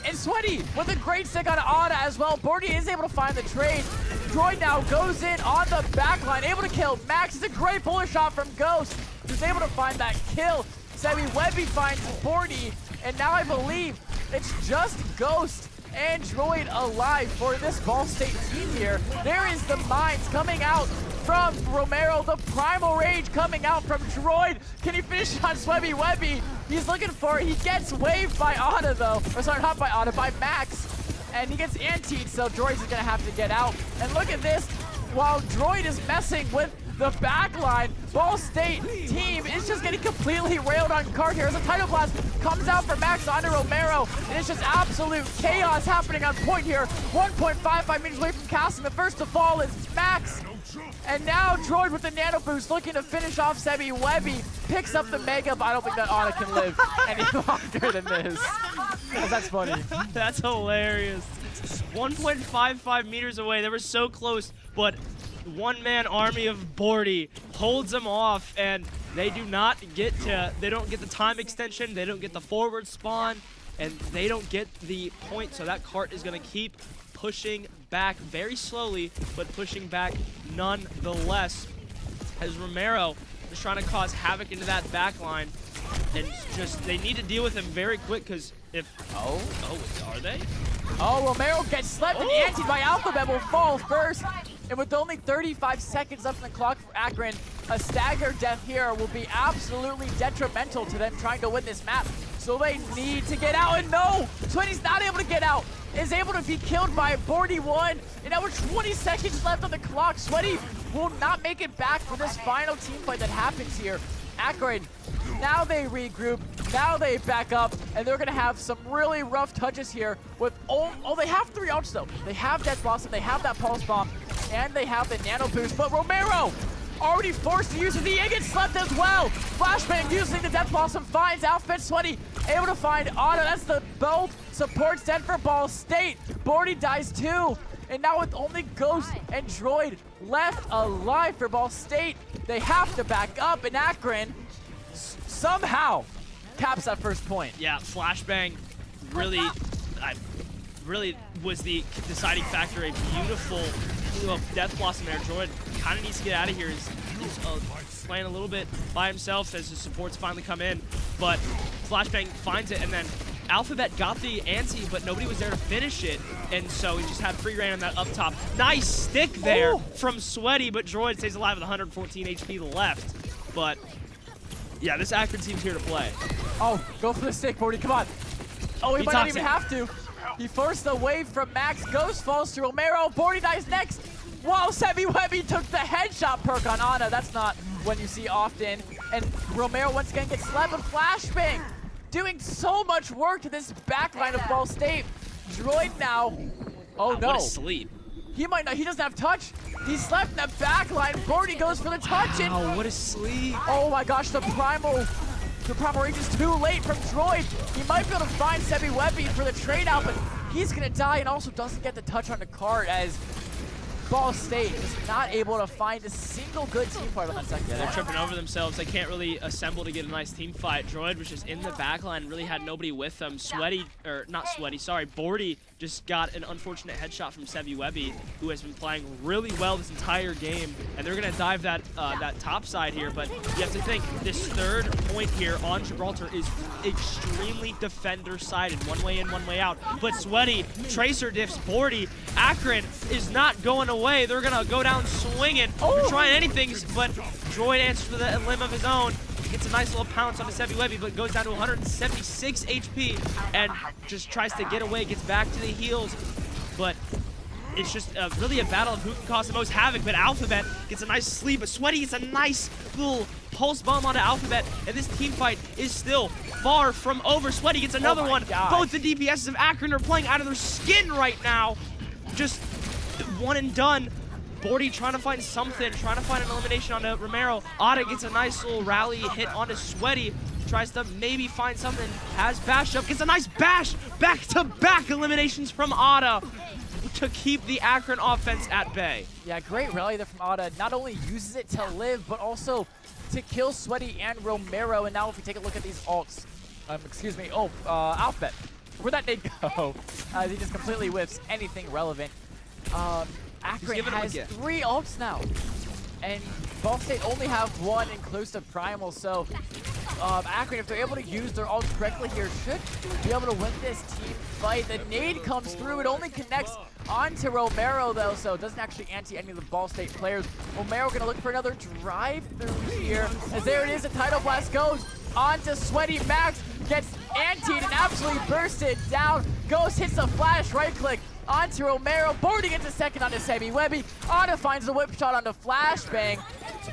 And Sweaty with a great stick on Ada as well. Bordy is able to find the trade. Droid now goes in on the back line, able to kill Max. It's a great bullet shot from Ghost, who's able to find that kill. Sebi Webby finds 40, and now I believe it's just Ghost and Droid alive for this Ball State team here. There is the mines coming out from Romero, the primal rage coming out from Droid. Can he finish on Swebby Webby? He's looking for it. He gets waved by Ana though, or sorry, not by Ana, by Max. And he gets antied, so Droid's gonna have to get out. And look at this, while Droid is messing with the back line, Ball State team is just getting completely railed on card here as a Tidal Blast comes out for Max onto Romero. And it's just absolute chaos happening on point here. 1.55 meters away from casting. The first to fall is Max. And now Droid with the Nano Boost looking to finish off Sebi Webby. Picks up the Mega, but I don't think that Ana can live any longer than this. That's funny. That's hilarious. 1.55 meters away. They were so close, but one-man army of Bordy holds them off, and they don't get the time extension, they don't get the forward spawn, and they don't get the point, so that cart is going to keep pushing back very slowly, but pushing back nonetheless, as Romero is trying to cause havoc into that back line, and just, they need to deal with him very quick, because if, are they? Oh, Romero gets slept and antied by Alphabet, will fall first. And with only 35 seconds left on the clock for Akron, a stagger death here will be absolutely detrimental to them trying to win this map. So they need to get out, and no! Sweaty's not able to get out, is able to be killed by 41. And now with 20 seconds left on the clock, Sweaty will not make it back for this final team fight that happens here. Akron, now they regroup, now they back up, and they're gonna have some really rough touches here with, they have 3 ults though. They have Death Blossom, they have that Pulse Bomb, and they have the Nano Boost, but Romero already forced to use it. He gets slept as well. Flashbang using the Death Blossom finds Outfit Sweaty, able to find Ana. That's the both support set for Ball State. Bordy dies too. And now with only Ghost and Droid left alive for Ball State, they have to back up, and Akron somehow caps that first point. Yeah, Flashbang really was the deciding factor. A beautiful Death Blossom there. Droid kind of needs to get out of here. He's playing a little bit by himself as his supports finally come in, but Flashbang finds it, and then Alphabet got the ante, but nobody was there to finish it, and so he just had free reign on that up top. Nice stick there from Sweaty, but Droid stays alive with 114 HP left. But yeah, this Akron team's here to play. Oh, go for the stick, Bordy, come on. Oh, he might not even have to. He forced the wave from Max. Ghost falls to Romero. Bordy dies next. Wow, Sebi Webby took the headshot perk on Ana. That's not one you see often. And Romero once again gets slapped with Flashbang. Doing so much work to this backline of Ball State. Droid now. Oh no. What a sleep. He might not. He doesn't have touch. He's slept in the backline. Bordy goes for the touch. And oh, what a sleep. Oh my gosh, the primal range is too late from Droid. He might be able to find Sebi Webby for the trade out, but he's gonna die and also doesn't get the touch on the card as Ball State is not able to find a single good team fight on that second. Yeah, they're tripping over themselves. They can't really assemble to get a nice team fight. Droid was just in the backline, really had nobody with them. Bordy just got an unfortunate headshot from Sebi Webby, who has been playing really well this entire game, and they're gonna dive that top side here, but you have to think this third point here on Gibraltar is extremely defender-sided, one way in, one way out, but Sweaty, Tracer diffs, Bordy, Akron is not going away. They're gonna go down swinging. They're trying anything, but Droid answers with a limb of his own. Gets a nice little pounce on the Sebi Webby, but goes down to 176 HP and just tries to get away, gets back to the heels. But it's just really a battle of who can cause the most havoc. But Alphabet gets a nice sleep, but Sweaty gets a nice little pulse bomb onto Alphabet, and this team fight is still far from over. Sweaty gets another one. Gosh. Both the DPSs of Akron are playing out of their skin right now. Just one and done. Bordy trying to find something, trying to find an elimination onto Romero. Ada gets a nice little rally hit onto Sweaty. Tries to maybe find something. Has Bash up, gets a nice bash. Back-to-back eliminations from Ada to keep the Akron offense at bay. Yeah, great rally there from Ada. Not only uses it to live, but also to kill Sweaty and Romero. And now if we take a look at these ults, Alphabet. Where'd that nade go? He just completely whiffs anything relevant. Akron giving him a has gift. 3 ults now. And Ball State only have 1 inclusive Primal, so Akron, if they're able to use their ults correctly here, should be able to win this team fight. The nade comes through. It only connects onto Romero, though, so it doesn't actually anti any of the Ball State players. Romero going to look for another drive-through here, as there it is. A Tidal Blast goes onto Sweaty. Max gets antied and absolutely bursted down. Ghost hits the flash right-click onto Romero. Boarding into second onto Sebi Webby. Ana finds the whip shot onto Flashbang.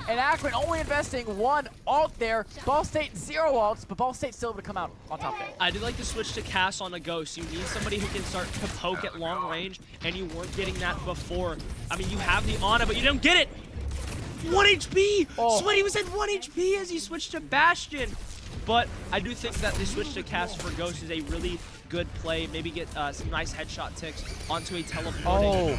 And Akron only investing 1 ult there. Ball State 0 ults, but Ball State still able to come out on top there. I did like to switch to Cass on a Ghost. You need somebody who can start to poke at long range, and you weren't getting that before. I mean, you have the Ana, but you don't get it. 1 HP! Oh. Sweaty was at 1 HP as he switched to Bastion. But I do think that the switch to Cass for Ghost is a really good play. Maybe get some nice headshot ticks onto a teleporting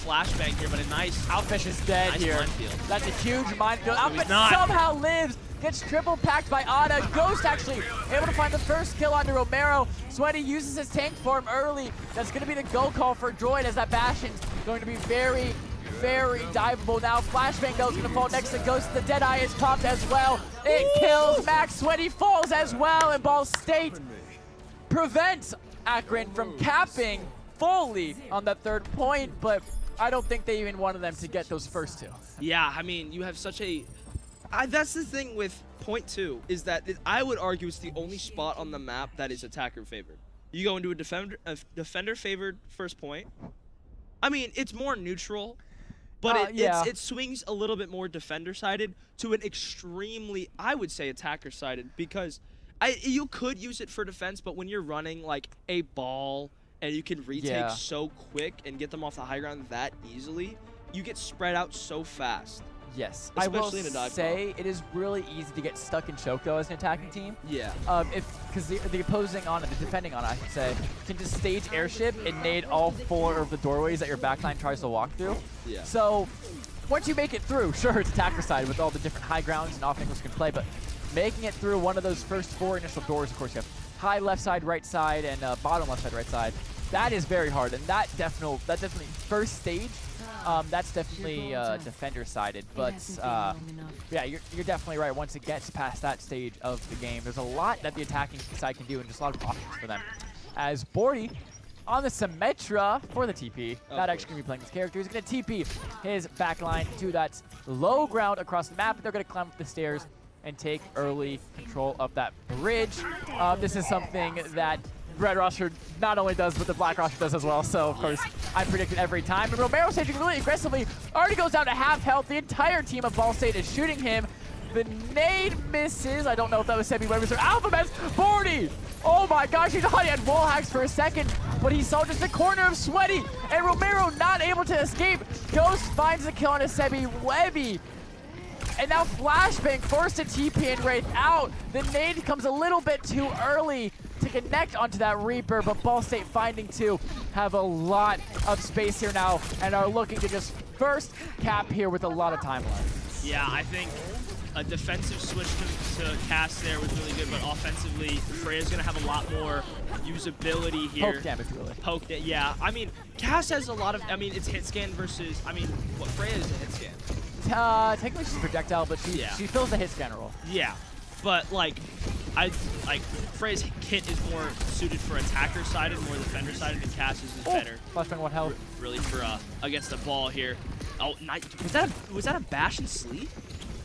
flashbang here, but a nice... Outfish is dead nice here. minefield. That's a huge minefield. Outfish not. somehow lives. Gets triple packed by Ana. Ghost actually able to find the first kill onto Romero. Sweaty uses his tank form early. That's going to be the go call for Droid, as that Bastion's going to be very diveable now. Flashbang though is going to fall next to Ghost. The Deadeye is popped as well. It kills Max. Sweaty falls as well, and Ball State prevents Akron from capping fully on that 3rd point, but I don't think they even wanted them to get those first 2. Yeah, I mean, you have such a... that's the thing with point 2, is that I would argue it's the only spot on the map that is attacker favored. You go into a defender favored first point. I mean, it's more neutral, but it swings a little bit more defender sided to an extremely, I would say, attacker sided, because you could use it for defense, but when you're running like a ball and you can retake so quick and get them off the high ground that easily, you get spread out so fast. Yes, Especially I in a will dive say it is really easy to get stuck in choke though as an attacking team. Yeah. Because the opposing on it, the defending on it, I should say, can just stage airship and nade all 4 of the doorways that your backline tries to walk through. Yeah. So once you make it through, sure, it's attacker side with all the different high grounds and offangles can play, but making it through one of those first 4 initial doors, of course, you have high left side, right side, and bottom left side, right side. That is very hard, and that definitely first stage. That's definitely defender-sided, but yeah, you're definitely right. Once it gets past that stage of the game, there's a lot that the attacking side can do, and just a lot of options for them. As Bordy on the Symmetra for the TP, not actually going to be playing this character. He's going to TP his backline to that low ground across the map. They're going to climb up the stairs and take early control of that bridge. This is something that Red Roster not only does, but the Black Roster does as well. So, of course, I predict it every time. And Romero staging really aggressively. Already goes down to half health. The entire team of Ball State is shooting him. The nade misses. I don't know if that was Sebi Webbers or Alphabets. 40! Oh my gosh, he thought he had wall hacks for a second, but he saw just the corner of Sweaty. And Romero not able to escape. Ghost finds the kill on a Sebi Webby. And now Flashbang forced to TP and Wraith out. The nade comes a little bit too early to connect onto that Reaper, but Ball State finding to have a lot of space here now and are looking to just first cap here with a lot of time left. Yeah, I think a defensive switch to Cass there was really good, but offensively, Freya's going to have a lot more usability here. Poke damage, really. Poke, yeah. I mean, Cass has a lot of, it's hit scan versus, what, Freya is a hit scan. Technically she's projectile, but she fills the hit scan role. Yeah, but Freya's kit is more suited for attacker sided, more defender sided, and Cass's is better. Flashbang 1 health. Really for against the ball here. Oh, nice. Was that a bash and sleep?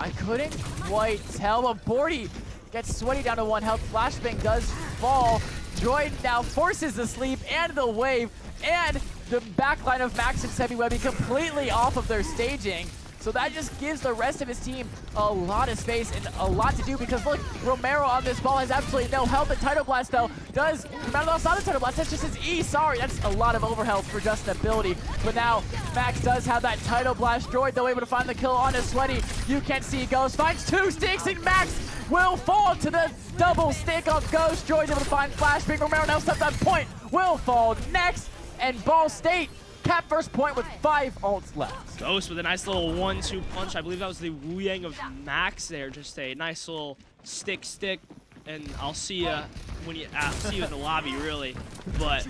I couldn't quite tell, but Bordy gets Sweaty down to 1 health. Flashbang does fall. Droid now forces the sleep and the wave, and the backline of Max and Sebi Webby completely off of their staging. So that just gives the rest of his team a lot of space and a lot to do, because look, Romero on this ball has absolutely no health. The Tidal Blast though does, remember that's not the Tidal Blast, that's just his E, sorry, that's a lot of overhealth for just an ability. But now Max does have that Tidal Blast. Droid though able to find the kill on his Sweaty. You can see Ghost finds 2 sticks, and Max will fall to the double stick of Ghost. Droid's able to find Flashbang. Romero now steps on point, will fall next, and Ball State cap first point with 5 ults left. Ghost with a nice little 1-2 punch. I believe that was the Wu Yang of Max there. Just a nice little stick, and I'll see you when you see you in the lobby, really. But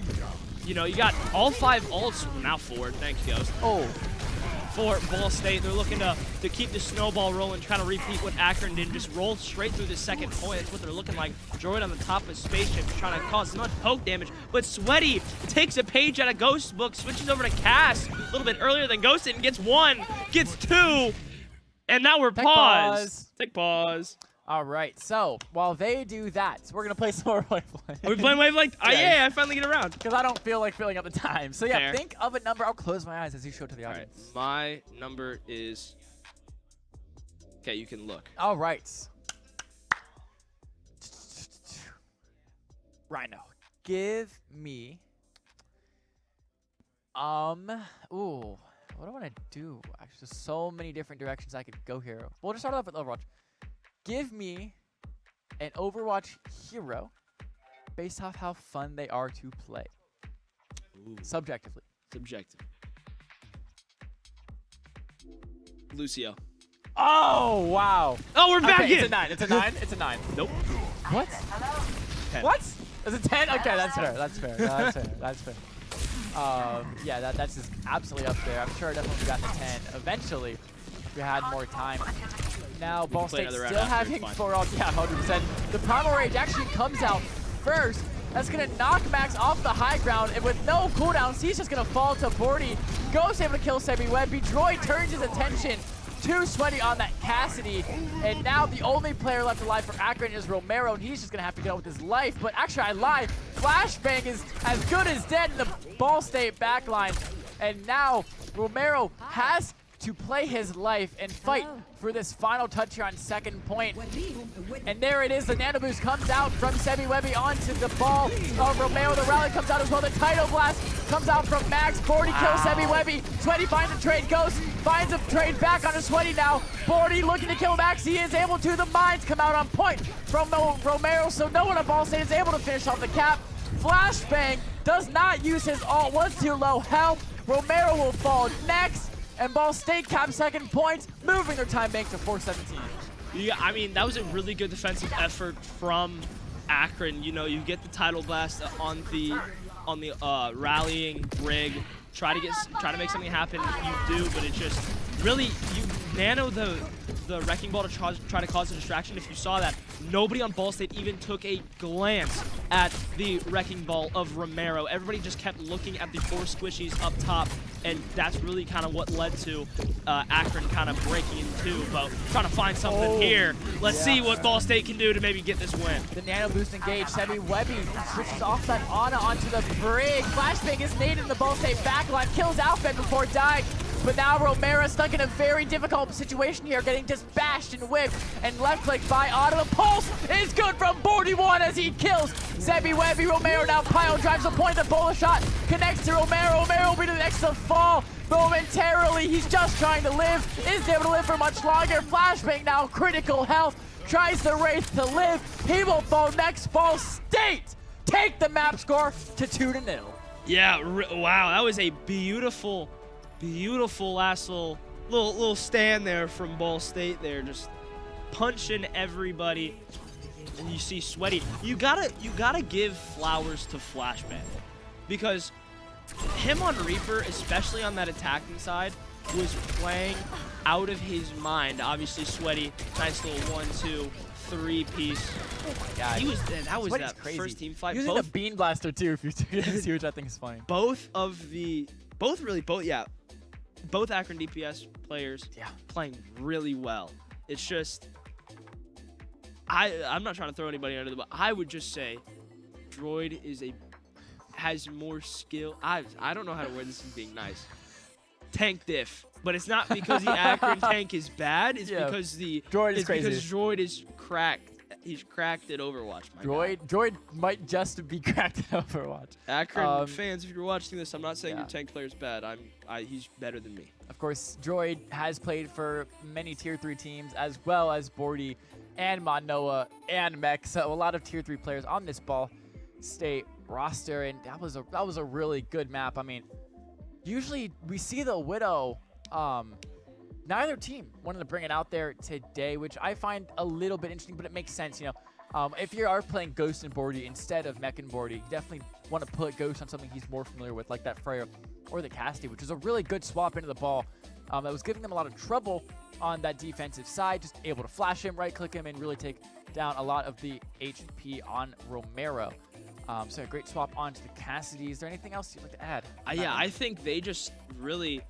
you know, you got all 5 ults now. 4. Thank you, Ghost. Oh, for Ball State. They're looking to keep the snowball rolling, trying to repeat what Akron did, just roll straight through the second point. That's what they're looking like. Droid on the top of a spaceship, trying to cause as much poke damage. But Sweaty takes a page out of Ghost's book, switches over to Cass a little bit earlier than Ghost and gets 1, gets 2, and now we're paused. Take pause. All right, so while they do that, we're going to play some more Wavelength. Are we playing Wavelength? Yes. Yeah, I finally get around. Because I don't feel like filling up the time. So yeah, Fair. think of a number. I'll close my eyes as you show it to the All right, audience. my number is... Okay, you can look. All right. Rhino, give me... Ooh, what do I want to do? Actually, there's so many different directions I could go here. We'll just start off with Overwatch. Give me an Overwatch hero based off how fun they are to play. Ooh. Subjectively. Subjective. Lucio. Oh, wow. Oh, we're back Okay, in. it's a 9. It's a 9. It's a 9. Nope. What? 10. What? Is it 10? Okay, that's fair. That's fair. No, that's fair. That's fair. Yeah, that's just absolutely up there. I'm sure I definitely got the 10 eventually if we had more time. Now, Ball State still having 4 all. Yeah, 100%. The Primal Rage actually comes out first. That's going to knock Max off the high ground, and with no cooldowns, he's just going to fall to Bordy. Ghost able to kill Sebi Webby. Droid turns his attention to Sweaty on that Cassidy, and now the only player left alive for Akron is Romero, and he's just going to have to get on with his life. But actually, I lied. Flashbang is as good as dead in the Ball State backline, and now Romero has to play his life and fight for this final touch here on second point. And there it is. The Nano Boost comes out from Sebi Webby onto the ball of Romero. The rally comes out as well. The Tidal Blast comes out from Max. Bordy kills Sebi Webby. Sweaty finds a trade. Ghost finds a trade back onto Sweaty now. Bordy looking to kill Max. He is able to. The mines come out on point from Romero, so no one at Ball State is able to finish off the cap. Flashbang does not use his ult. Was too low health. Romero will fall next. And Ball State caps second points, moving their time bank to 417. Yeah, I mean, that was a really good defensive effort from Akron. You know, you get the Tidal Blast on the rallying rig, try to make something happen. You do, but it just really, you nano the Wrecking Ball to try to cause a distraction. If you saw that, nobody on Ball State even took a glance at the Wrecking Ball of Romero. Everybody just kept looking at the 4 squishies up top, and that's really kind of what led to Akron kind of breaking in two. But trying to find something here. Let's see what Ball State can do to maybe get this win. The Nano Boost engaged. Sebi Webby switches off that Ana onto the brig. Flashbang is naded in the Ball State backline, kills Alfed before dying. But now Romero stuck in a very difficult situation here, getting just bashed and whipped and left click by Otto. The pulse is good from 41 as he kills Sebi Webby. Romero now pile drives the point. The bullet shot connects to Romero. Romero will be the next to fall momentarily. He's just trying to live. Isn't able to live for much longer. Flashbang now critical health. Tries the race to live. He will fall next. Ball State take the map score to 2-0. Yeah, wow, that was a beautiful last little stand there from Ball State there, just punching everybody. And you see Sweaty. You gotta give flowers to Flashbang, because him on Reaper, especially on that attacking side, was playing out of his mind. Obviously Sweaty, nice little 1-2-3 piece. Oh my god. That was Sweaty's that crazy. first team fight. Using the Bean Blaster too, if you see, which I think is funny. Both Akron DPS players playing really well. It's just, I'm not trying to throw anybody under the bus. I would just say Droid has more skill. I don't know how to word this as being nice. Tank diff. But it's not because the Akron tank is bad. It's because Droid is crazy. Because Droid is cracked. He's cracked at Overwatch. Droid might just be cracked at Overwatch. Akron fans, if you're watching this, I'm not saying your tank player's bad. He's better than me. Of course, Droid has played for many Tier 3 teams, as well as Bordy and Manoa and Mech. So a lot of Tier 3 players on this Ball State roster, and that was a really good map. I mean, usually we see the Widow. Neither team wanted to bring it out there today, which I find a little bit interesting, but it makes sense, you know. If you are playing Ghost and Bordy instead of Mech and Bordy, you definitely want to put Ghost on something he's more familiar with, like that Freya or the Cassidy, which is a really good swap into the ball that was giving them a lot of trouble on that defensive side, just able to flash him, right-click him, and really take down a lot of the HP on Romero. So a great swap onto the Cassidy. Is there anything else you'd like to add? Yeah, I think they just really...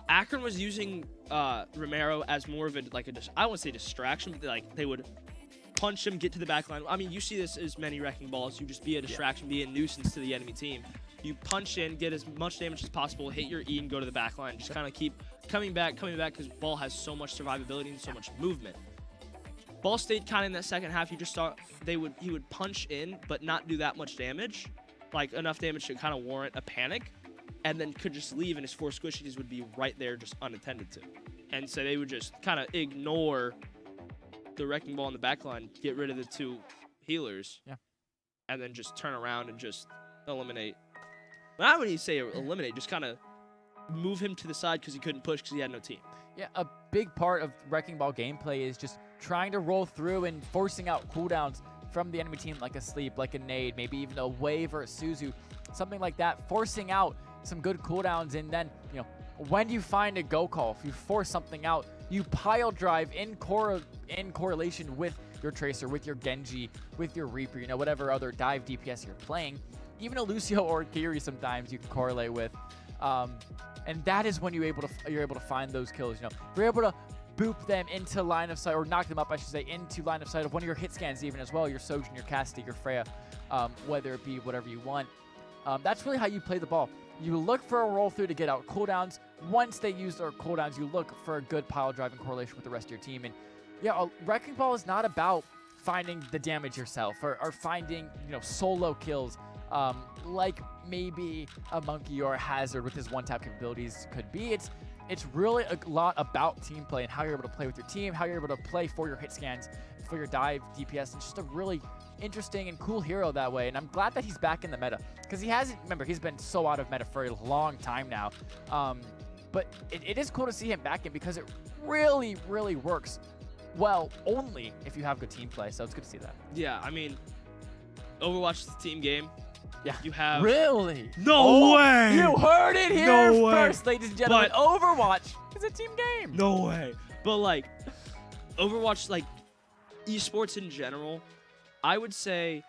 Akron was using Romero as more of a, like, I won't say distraction, but like they would punch him, get to the back line. I mean, you see this as many wrecking balls. You just be a distraction, be a nuisance to the enemy team. You punch in, get as much damage as possible, hit your E, and go to the back line. Just kind of keep coming back, because Ball has so much survivability and so much movement. Ball State kind of in that second half, you just saw he would punch in, but not do that much damage, like enough damage to kind of warrant a panic, and then could just leave, and his 4 squishies would be right there just unattended to. And so they would just kind of ignore the wrecking ball in the back line, get rid of the 2 healers, and then just turn around and just eliminate. Not when you say eliminate, just kind of move him to the side because he couldn't push because he had no team. Yeah, a big part of wrecking ball gameplay is just trying to roll through and forcing out cooldowns from the enemy team, like a sleep, like a nade, maybe even a wave or a Suzu, something like that, forcing out some good cooldowns. And then, you know, when you find a go call, if you force something out, you pile drive in correlation with your Tracer, with your Genji, with your Reaper, you know, whatever other dive DPS you're playing. Even a Lucio or a Kiri sometimes you can correlate with. And that is when you're able to find those kills. You know, you're able to boop them into line of sight, or knock them up, I should say, into line of sight of one of your hit scans even as well, your Sojin, your Cassidy, your Freya, whether it be whatever you want. That's really how you play the ball. You look for a roll through to get out cooldowns. Once they use their cooldowns, you look for a good pile drive in correlation with the rest of your team. And yeah, a wrecking ball is not about finding the damage yourself or finding, you know, solo kills. Like maybe a Monkey or a Hazard with his one-tap capabilities could be. It's really a lot about team play and how you're able to play with your team, how you're able to play for your hit scans, for your dive DPS. It's just a really interesting and cool hero that way. And I'm glad that he's back in the meta, because remember, he's been so out of meta for a long time now. But it is cool to see him back in, because it really, really works well only if you have good team play. So it's good to see that. Yeah, I mean, Overwatch is a team game. Yeah. You have... Really? No way! You heard it here No way. first, ladies and gentlemen. But Overwatch is a team game. No way. But, like, Overwatch, like, esports in general, I would say,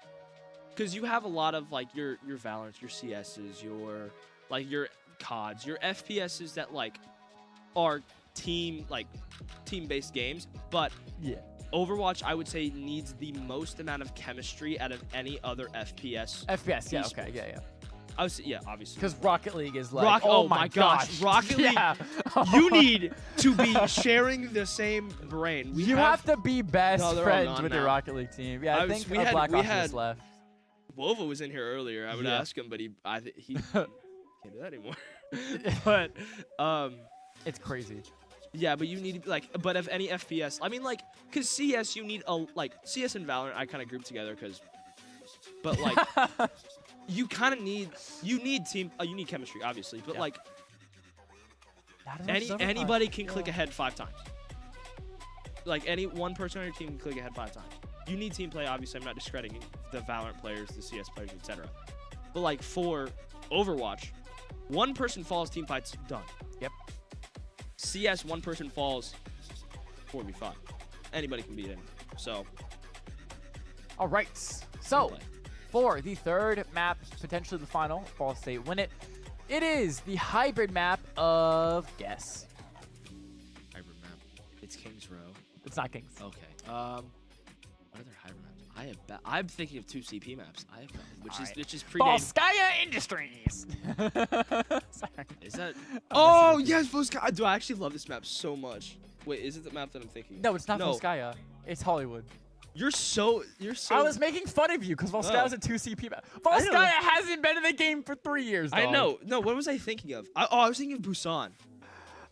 because you have a lot of, like, your Valorants, your CSs, your CODs, your FPSs that, like, are team-based games, but... Yeah. Overwatch, I would say, needs the most amount of chemistry out of any other FPS. FPS, yeah, okay, yeah. I would say, yeah, obviously. Because Rocket League is like, oh my gosh. Rocket League, you need to be sharing the same brain. You have to be best friends with now. your Rocket League team. Yeah, I think Black Ops just left. Wova was in here earlier. I would ask him, but he can't do that anymore. But it's crazy. Yeah, but you need, like, but of any FPS, I mean, like, because CS, you need CS and Valorant, I kind of group together, but, like, you kind of need, you need chemistry, obviously, but, like, anybody can click ahead 5 times. Like, any one person on your team can click ahead 5 times. You need team play, obviously. I'm not discrediting the Valorant players, the CS players, etc. But, like, for Overwatch, one person falls, team fight's done. Yep. CS, one person falls, 4v5. Anybody can beat him. So. All right. So, for the third map, potentially the final, Ball State win it. It is the hybrid map of guess. Hybrid map. It's Kings Row. It's not Kings. Okay. What other hybrid maps? I'm thinking of 2 CP maps. Which is pre-game. Volskaya Industries. Sorry. Is that? Oh yes, Volskaya. Do I actually love this map so much? Wait, is it the map that I'm thinking? No, it's not Volskaya. It's Hollywood. You're so. I was making fun of you because Volskaya was a 2 CP map. Volskaya hasn't been in the game for 3 years. Dog. I know. No, what was I thinking of? I was thinking of Busan.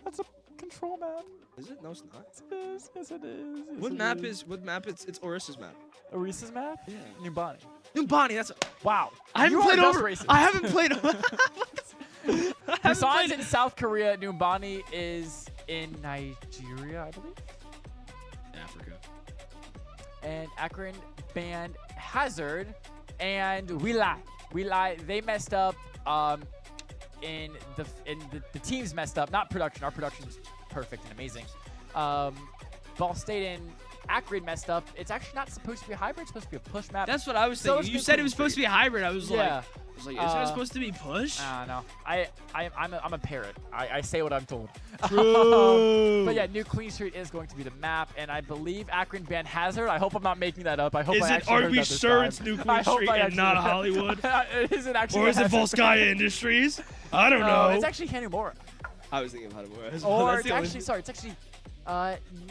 That's a control map. Is it? No, it's not. It is. Yes, it is. Yes, what map is? What map? It's Orissa's map. Orissa's map? Yeah. Numbani. Numbani. That's. Wow. I haven't played over. I haven't played. Busan's in South Korea. Numbani is in Nigeria, I believe. Africa. And Akron banned Hazard and We Lie. They messed up in the teams messed up. Not production. Our production's perfect and amazing. Ball State and Akron messed up. It's actually not supposed to be a hybrid. It's supposed to be a push map. That's what I was So thinking. You it's said it New was supposed to be a hybrid. I was Yeah. like, isn't it supposed to be push? No. I'm a parrot. I say what I'm told. True. But yeah, New Queen Street is going to be the map, and I believe Akron banned Hazard. I hope I'm not making that up. I hope I actually Are heard we that this sure time. it's New I Queen hope Street I and actually not heard that. Hollywood? Is it actually? Or is it Hazard? Volskaya Industries? I don't know. It's actually Hanumura. I was thinking of Hanumura. Or it's actually, sorry, it's actually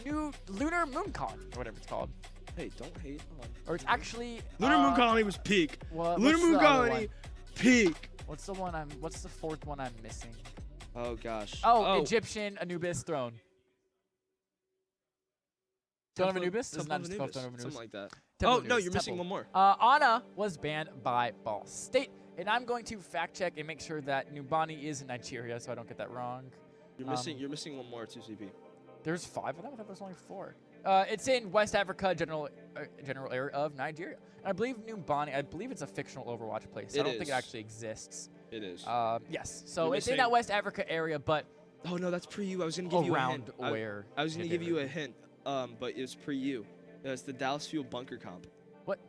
New Lunar Mooncon, or whatever it's called. Hey, don't hate on. Or it's actually Lunar Moon Colony was peak. Lunar Lunar Moon Colony, peak. What's the one what's the fourth one I'm missing? Oh gosh. Oh, Egyptian Anubis throne. Throne of Anubis? Isn't that just called Throne of Anubis? Something like that. Temple Oh of no, Anubis, you're missing Temple. one more. Anna was banned by Ball State, and I'm going to fact check and make sure that Nubani is in Nigeria, so I don't get that wrong. You're missing one more, 2CP. There's 5 of them. I thought there was only 4. It's in West Africa, general area of Nigeria. And I believe Nubani. I believe it's a fictional Overwatch place. I don't think it actually exists. It is. Yes. So You're it's in missing- that West Africa area, but Oh no, that's pre-U. I was gonna give you a around hint. where? I was gonna give you a hint. But it's pre-U. It's the Dallas Fuel Bunker Comp. What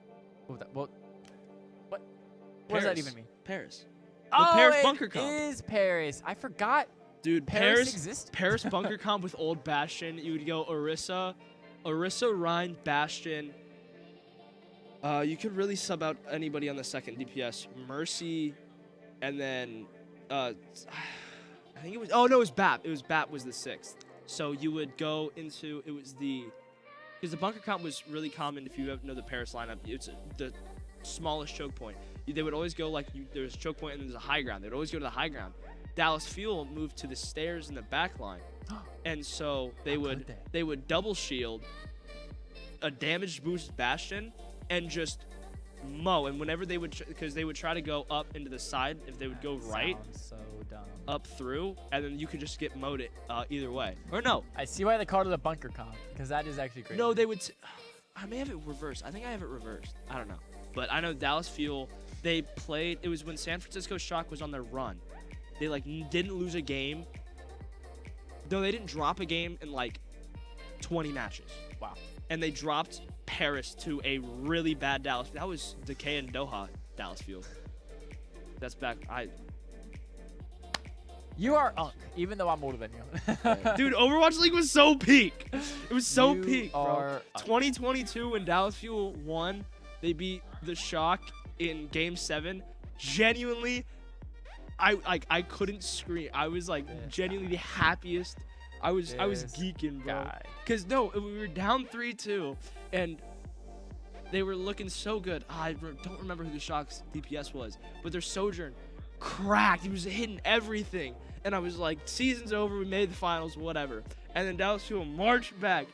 does that even mean? Paris. Oh, Paris Bunker it Comp. is Paris. I forgot. Dude, Paris existed. Paris Bunker Comp with Old Bastion. You would go Orisa, Rhine, Bastion. You could really sub out anybody on the second DPS. Mercy, and then I think it was. Oh no, it was BAP. It was BAP was the 6th. So you would go into because the Bunker Comp was really common. If you ever know the Paris lineup, it's the smallest choke point. They would always go there's a choke point and there's a high ground. They'd always go to the high ground. Dallas Fuel moved to the stairs in the back line, and so they would double shield a damaged boost Bastion and just mow. And whenever they would, because they would try to go up into the side, if they would go right, Sounds so dumb. up through, and then you could just get mowed it either way. Or no, I see why they called it a bunker comp, because that is actually great. no, they would. I may have it reversed. I think I have it reversed. I don't know, but I know Dallas Fuel. They played. It was when San Francisco Shock was on their run. They didn't lose a game. No, they didn't drop a game in 20 matches. Wow. And they dropped Paris to a really bad Dallas. That was Decay and Doha Dallas Fuel. That's back. You are Unk, even though I'm older than you. Dude, Overwatch League was so peak. It was so You peak, bro. are Unk. 2022 when Dallas Fuel won, they beat the Shock in Game 7. Genuinely, I couldn't scream. I was genuinely the happiest. I was geeking, bro. Cause we were down 3-2, and they were looking so good. I don't remember who the Shock's DPS was, but their Sojourn cracked. He was hitting everything, and I was like, season's over. We made the finals, whatever. And then Dallas Fuel marched back,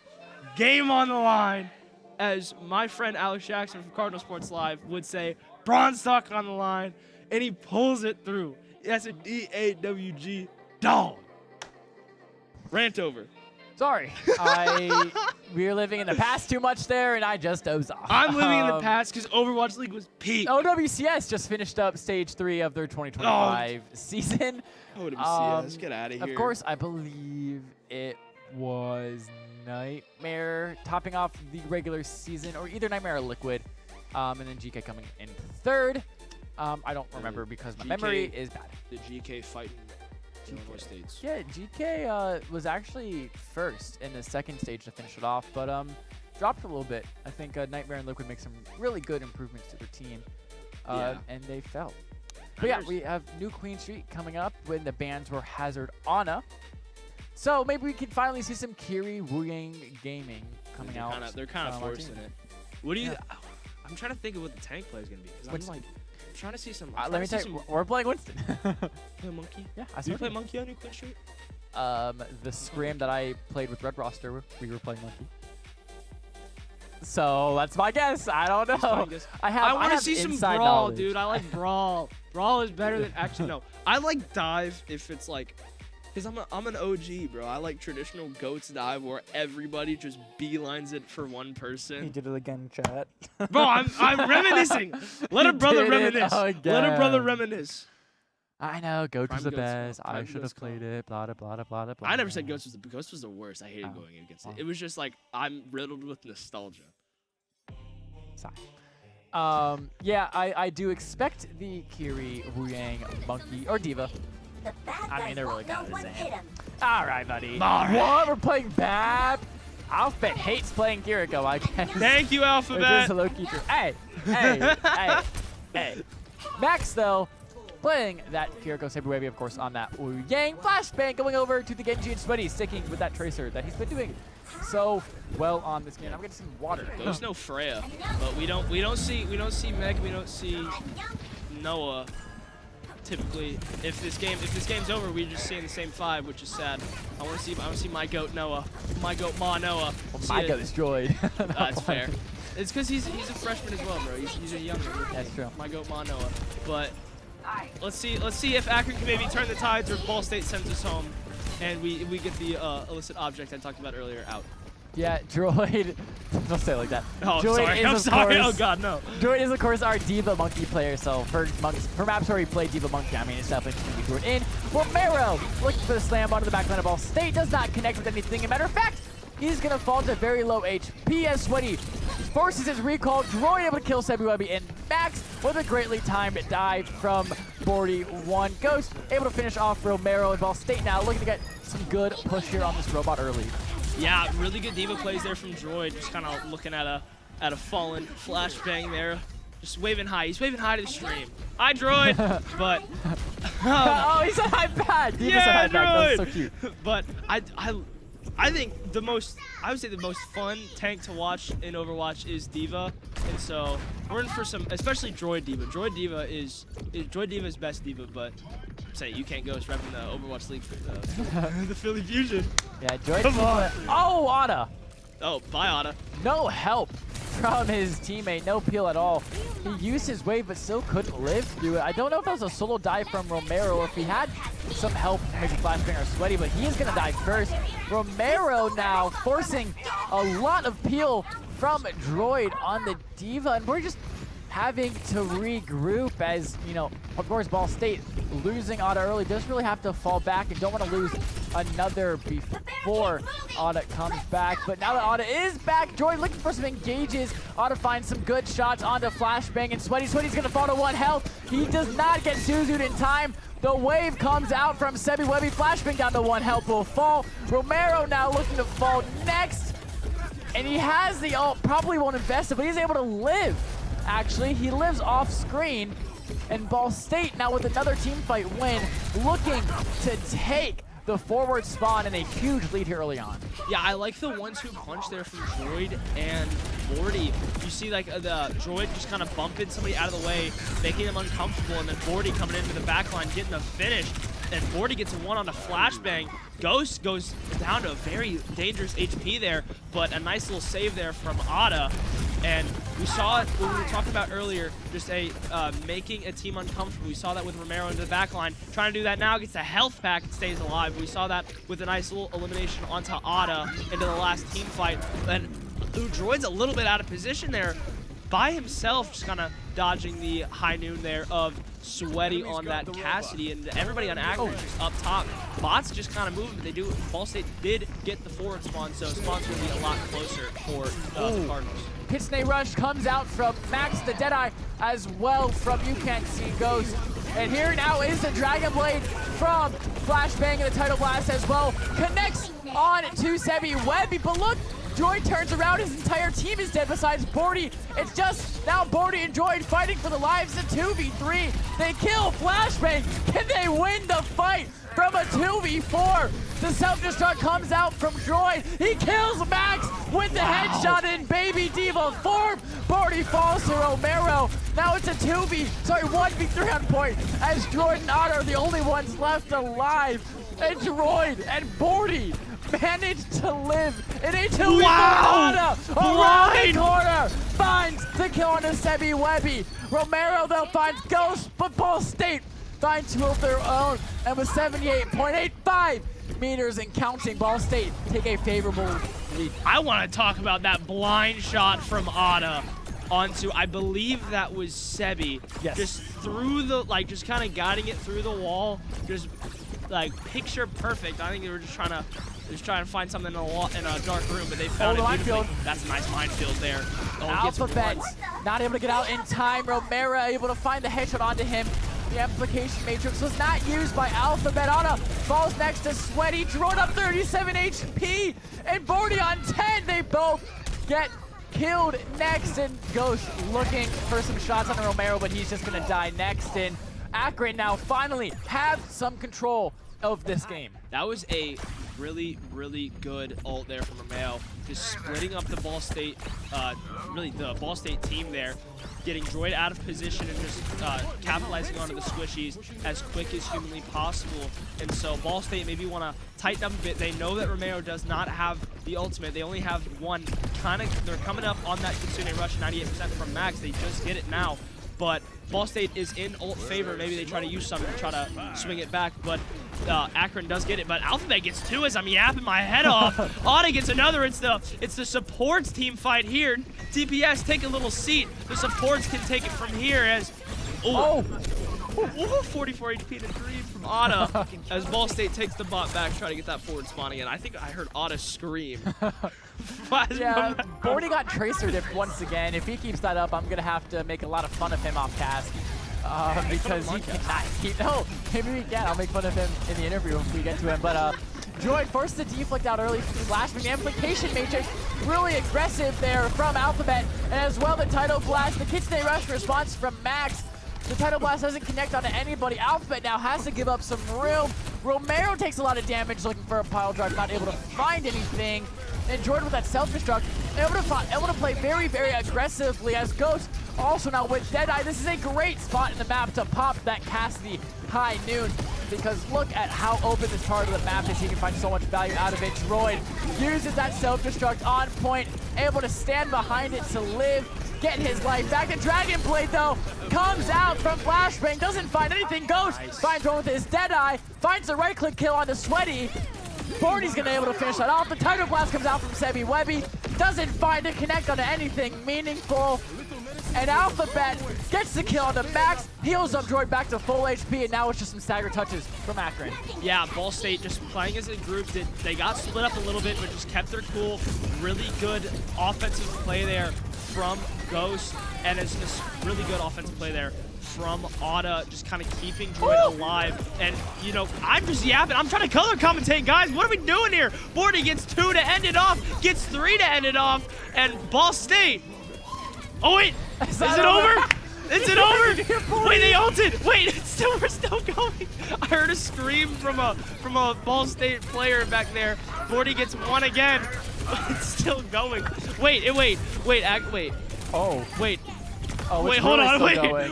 game on the line, as my friend Alex Jackson from Cardinal Sports Live would say, bronze stock on the line, and he pulls it through. That's a DAWG dog. Rant over. Sorry. We were living in the past too much there, and I just dozed off. I'm living in the past because Overwatch League was peak. OWCS just finished up stage 3 of their 2025 season. OWCS, get out of here. Of course, I believe it was Nightmare topping off the regular season, or either Nightmare or Liquid, and then GK coming in 3rd. I don't remember because my memory is bad. The GK fighting Illinois States. Yeah, GK was actually 1st in the 2nd stage to finish it off, but dropped a little bit. I think Nightmare and Liquid make some really good improvements to their team, and they fell. But yeah, we have New Queen Street coming up when the bans were Hazard, Anna. So maybe we can finally see some Kiri Wuyang Gaming coming out. They're kind of forcing it. What do you? I'm trying to think of what the tank play is gonna be. Cause I'm trying to see some. Let me tell you, we're playing Winston. Play Monkey? Yeah, I Do you play Monkey on New Queen Street? The scrim that I played with Red Roster, we were playing Monkey. So that's my guess. I don't know. I want to see some brawl, knowledge. dude. I like brawl. Brawl is better than actually no. I like dive if it's because I'm an OG, bro. I like traditional goats dive where everybody just beelines it for one person. He did it again, chat. Bro, I'm reminiscing. Let a brother did it reminisce. again. Let a brother reminisce. I know, Goat was Prime the Goat's best. call. I Prime should have Goat's played it. Blah, blah, blah, blah, blah, blah. I never said Ghost was the worst. I hated Oh. going against Oh. it. It was just like I'm riddled with nostalgia. Sigh. Yeah, I do expect the Kiri, Wu Yang, Monkey, or Diva. I mean, they're really kind of the same. All right, buddy. All right. What? We're playing Bab? Alphabet hates playing Kiriko, I guess. Thank you, Which Alphabet. is low-key true. Hey, hey, hey, hey. Max, though, playing that Kiriko Saber Wavy, of course, on that Wu Yang flashbang, going over to the Genji and Sweaty, sticking with that Tracer that he's been doing so well on this game. I'm getting some water. There's no Freya, but we don't see Meg, we don't see Noah. Typically, if this game's over, we're just seeing the same 5, which is sad. I want to see my goat Noah, my goat Ma Noah. My God, destroyed. That's fair. It's because he's a freshman as well, bro. He's a younger. That's true. My goat Ma Noah. But let's see if Akron can maybe turn the tides, or Ball State sends us home, and we get the illicit object I talked about earlier out. Yeah, Droid. Don't say it like that. Oh, Droid sorry. is, I'm of sorry. course, Oh God, no. Droid is, of course, our Diva Monkey player. So for maps where we play Diva Monkey, I mean, it's definitely going to be Droid in. Romero looking for the slam onto the back line of Ball State. Does not connect with anything. As a matter of fact, he's going to fall to very low HP as Sweaty forces his recall. Droid able to kill Sebuwebi, and Max with a greatly timed dive from 41. Ghost able to finish off Romero, and Ball State now looking to get some good push here on this robot early. Yeah, really good Diva plays there from Droid. Just kind of looking at a fallen flashbang there. Just waving high. He's waving high to the stream. Hi, Droid. But Oh, he said hi back. Diva said hi yeah, back. Droid. That's so cute. But I think I would say the most fun tank to watch in Overwatch is Diva, and so we're in for some, especially Droid Diva. Droid Diva is best Diva, but say you can't Ghost repping the Overwatch League for the Philly Fusion. Yeah, Droid. Come on. Oh, Ana. Oh, bye, Otta. No help from his teammate, no peel at all. He used his wave, but still couldn't live through it. I don't know if that was a solo dive from Romero or if he had some help, maybe Flashbang or Sweaty, but he is going to die first. Romero now forcing a lot of peel from Droid on the Diva, and we're just having to regroup as, you know, of course, Ball State losing Otta early does really have to fall back and don't want to lose another before Otta comes back. But now that Otta is back, Droid looking for some engages. Otta finds some good shots onto Flashbang, and Sweaty's going to fall to 1 health. He does not get Suzu'd in time. The wave comes out from Sebuwebi. Flashbang down to 1 health will fall. Romero now looking to fall next. And he has the ult, probably won't invest it, but he's able to live. Actually, he lives off screen, and Ball State now with another team fight win, looking to take the forward spawn in a huge lead here early on. Yeah, I like the 1-2 punch there from Droid and Bordy. You see like the Droid just kind of bumping somebody out of the way, making him uncomfortable, and then Bordy coming into the backline, getting the finish. And Bordy gets a 1 on a flashbang. Ghost goes down to a very dangerous HP there, but a nice little save there from Otta. And we saw it when we were talking about earlier, just making a team uncomfortable. We saw that with Romero into the backline. Trying to do that now, gets a health pack and stays alive. We saw that with a nice little elimination onto Otta into the last team fight. And Droid's a little bit out of position there by himself, just kind of dodging the high noon there of Sweaty on that Cassidy, and everybody on Akron just up top. Bots just kind of moving, but they do. Ball State did get the forward spawn, so spawn's going to be a lot closer for the Cardinals. Kitsune Rush comes out from Max the Deadeye as well from You Can't See Ghost. And here now is the Dragon Blade from Flashbang and the Tidal Blast as well. Connects on to Sebuwebi, but look, Droid turns around, his entire team is dead besides Bordy. It's just now Bordy and Droid fighting for the lives of 2v3. They kill Flashbang. Can they win the fight from a 2v4? The self-destruct comes out from Droid. He kills Max with the headshot in Baby Diva form. Bordy falls to Romero. Now it's a 1v3 on point as Droid and Otter are the only ones left alive. And Droid and Bordy managed to live in a 2v4. Otta around the corner finds the kill on Sebuwebi. Romero though finds Ghost, but Ball State find 2 of their own, and with 78.85 meters and counting, Ball State take a favorable lead. I want to talk about that blind shot from Otta. onto, I believe that was Sebi. Yes. Just through the, like, just kind of guiding it through the wall. Just, like, picture perfect. I think they were just trying to find something in a dark room, but they found it beautifully. That's a nice minefield there. Oh, Alphabet not able to get out in time. Romero able to find the headshot onto him. The amplification matrix was not used by Alphabet. Anna falls next to Sweaty. Droid up 37 HP. And Bordy on 10. They both get killed next. And Ghost looking for some shots on Romero, but he's just going to die next. And Akron now finally have some control of this game. That was a really, really good ult there from Romeo. Just splitting up the Ball State, really the Ball State team there. Getting Droid out of position and just capitalizing onto the squishies as quick as humanly possible. And so Ball State maybe want to tighten up a bit. They know that Romeo does not have the ultimate. They only have one. They're coming up on that Kitsune Rush 98% from Max. They just get it now. But Ball State is in ult favor. Maybe they try to use something to try to swing it back. But Akron does get it. But Alphabet gets two as I'm yapping my head off. Auden gets another. It's the supports team fight here. TPS, take a little seat. The supports can take it from here as... Oh! 44 HP to 3 from Ada as Ball State takes the bot back, trying to get that forward spawn again. I think I heard Ada scream. Yeah, Bordy got Tracer dipped once again. If he keeps that up, I'm going to have to make a lot of fun of him off cast. Because he cannot keep... No, maybe we can. I'll make fun of him in the interview if we get to him. But Droid forced the deflect out early from Flashman. The amplification matrix really aggressive there from Alphabet. And as well, the Tidal Blast. The Kitsune Rush response from Max. The Tidal Blast doesn't connect onto anybody. Alphabet now has to give up some room. Romero takes a lot of damage looking for a pile drive, not able to find anything. And Jordan with that self-destruct, able to play very, very aggressively as Ghost also now with Deadeye. This is a great spot in the map to pop that Cassidy high noon, because look at how open this part of the map is. He can find so much value out of it. Droid uses that self-destruct on point, able to stand behind it to live, get his life back. The Dragon Blade, though, comes out from Flashbang, doesn't find anything. Ghost finds one with his Deadeye, finds the right-click kill on the Sweaty. Bordy's gonna be able to finish that off. The Tidal Blast comes out from Sebi Webby, doesn't find a connect onto anything meaningful. And Alphabet gets the kill on the Max, heals up Droid back to full HP, and now it's just some stagger touches from Akron. Yeah, Ball State just playing as a group. They got split up a little bit, but just kept their cool. Really good offensive play there from Ghost, and it's just really good offensive play there from Ada, just kind of keeping Droid alive. And, you know, I'm just yapping. I'm trying to color commentate, guys. What are we doing here? Bordy gets 2 to end it off, gets 3 to end it off, and Ball State. Oh, wait. Is it over? Is it over? Wait, they ulted. Wait, we're still going. I heard a scream from a Ball State player back there. Bordy gets 1 again. It's still going. Wait. Oh. Wait. Oh, wait, hold on.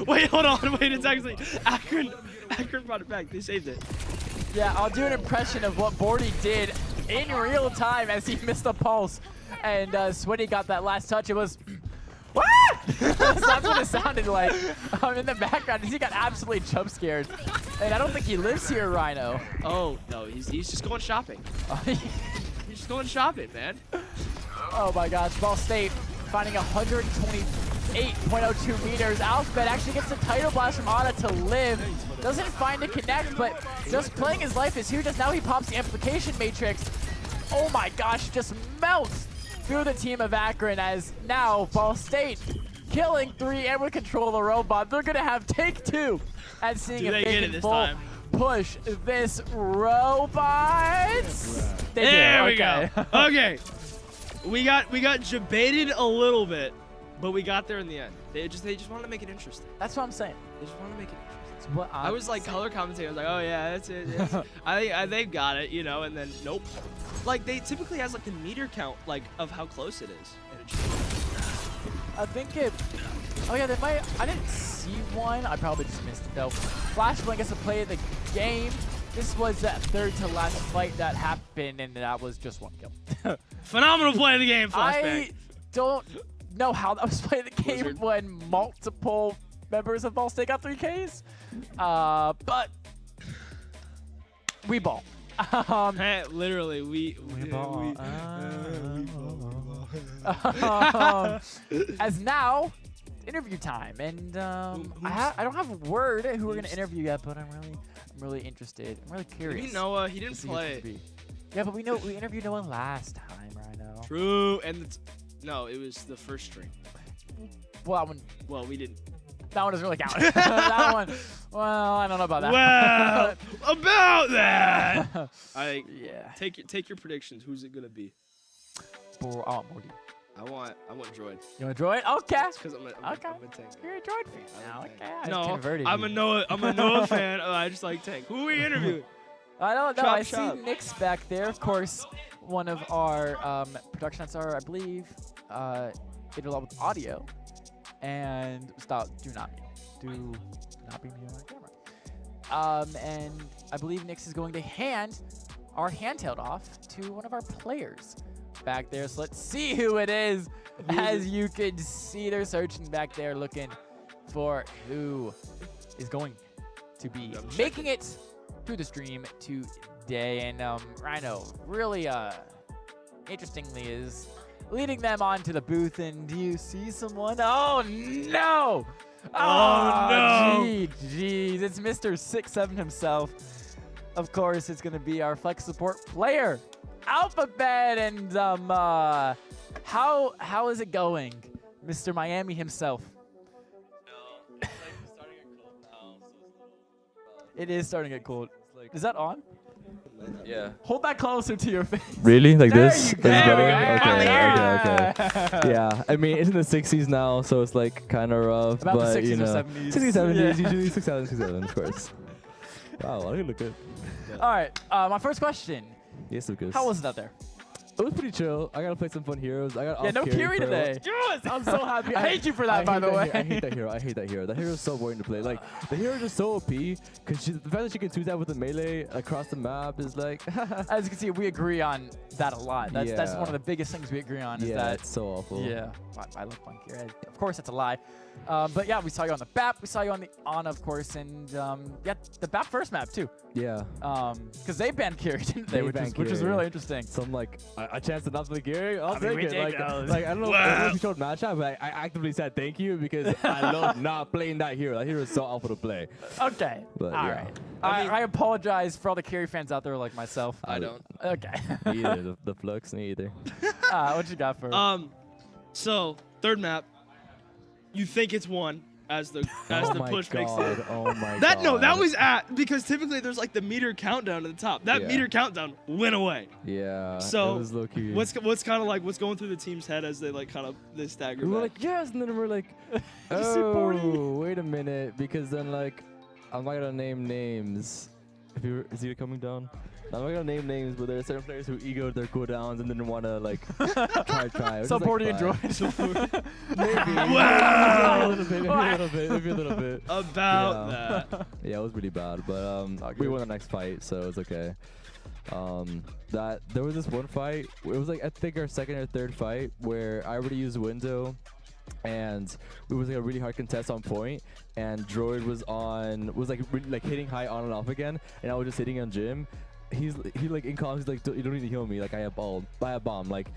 Wait, hold on. Wait, it's actually Akron brought it back. They saved it. Yeah, I'll do an impression of what Bordy did in real time as he missed the pulse. And Sweaty got that last touch. It was... So that's what it sounded like in the background. He got absolutely jump scared. And I don't think he lives here, Rhino. Oh, no, he's just going shopping. He's just going shopping, man. Oh my gosh, Ball State finding 128.02 meters. Alphabet actually gets the Tidal Blast from Ada to live. Doesn't find a connect, but just playing his life is huge as now he pops the amplification matrix. Oh my gosh, just melts through the team of Akron as now Ball State killing 3 and with control of the robot. They're gonna have take 2 at seeing if they can full push this robot. There we go. Okay. We got debated a little bit, but we got there in the end. They just wanted to make it interesting. That's what I'm saying. They just wanted to make it interesting. What I was like color commentating. I was like, oh yeah, that's it. I think they've got it, you know. And then nope. Like they typically has like a meter count like of how close it is. I think it. Oh yeah, they might. I didn't see one. I probably just missed it though. Flashbang gets to play the game. This was that third to last fight that happened, and that was just 1 kill. Phenomenal play of the game, Flashbang. I don't know how that was playing the game Blizzard. When multiple members of Ball State got 3Ks. But we ball. Literally, we ball. As now interview time, and I don't have word who we're gonna interview yet, but I'm really interested. I'm really curious. Maybe Noah. He to didn't see who it's gonna play. be. Yeah, but we interviewed Noah last time, Rhino. True. And no, it was the first string. Well, that one. Well, we didn't. That one doesn't really count. That one. Well, I don't know about that. Well, about that. Yeah. Take your predictions. Who's it gonna be? Oh, Morty. I want Droid. You want to join? Okay. Because I'm a tank. You're a Droid fan now. Okay. I No, converted I'm you. a Noah fan. I just like tank. Who are we interviewing? I don't know. Chop, I chop. see Nick's back there. Of course, one of our production heads are, I believe, did a lot with audio. And do not be me on camera. And I believe Nix is going to hand our handheld off to one of our players back there. So let's see who it is. As you can see, they're searching back there, looking for who is going to be making it through the stream today. And Rhino really interestingly is leading them onto the booth. And do you see someone? Oh no! Oh, no! Jeez, it's Mr. 6'7" himself. Of course, it's gonna be our flex support player, Alphabet. And how is it going, Mr. Miami himself? It is starting to get cold. Is that on? Yeah. Hold that closer to your face. Really? Like There this? you This go. is better? Yeah. Okay. Yeah. I mean, it's in the 60s now, so it's like kind of rough. About the but 60s you or know, 70s. 60s, 70s, Yeah. usually 6'7", 6'7", of course. Wow, I look good. All right. My first question. Yes, Lucas. How was it out there? It was pretty chill. I got to play some fun heroes. I got Yeah, no Kiri for a while. today. Yes, I'm so happy. I hate you for that, I by hate the way. I hate that hero. I hate that hero. That hero is so boring to play. Like, the hero is just so OP, because the fact that she can do that with the melee across the map is like... As you can see, we agree on that a lot. That's Yeah. one of the biggest things we agree on is yeah, that. it's so awful. Yeah, I love playing Kiri. Of course, that's a lie. But yeah, we saw you on the BAP. We saw you on the Ana, of course, and yeah, the BAP first map too. Yeah. Because they banned Kiri, didn't they? They Which banned was Kiri. really interesting. So I'm like, a chance to not play Gary? I'll I mean, take we it. take Like, those. I don't know if you showed matchup, but I actively said thank you because I love not playing that hero. That hero is so awful to play. Okay. But, all yeah. right. I mean- I apologize for all the Kiri fans out there like myself. I don't. Okay. Me either. The Flux, me either. What you got for? So third map. You think it's one as the push makes it. Oh my That god. no, that was at because typically there's like the meter countdown at the top. That Yeah. meter countdown went away. Yeah. So, it was low key. What's kind of like what's going through the team's head as they like kind of they stagger We were back? like, yes, and then we're like, Just see Bordy. oh, wait a minute, because then like, I'm not gonna name names. Is he coming down? I'm not gonna name names, but there are certain players who egoed their cooldowns and didn't want to like try. So Bordy and Droid. Droid. Maybe. Wow. Maybe a little bit. About Yeah. that. Yeah, it was really bad, but Not we good. won the next fight, so it's okay. That there was this one fight. It was like I think our second or third fight where I already used window, and it was like a really hard contest on point, and Droid was like really, like hitting high on and off again, and I was just hitting on Jim. He like in comms, he's like, you don't need to heal me, like I have bomb, like,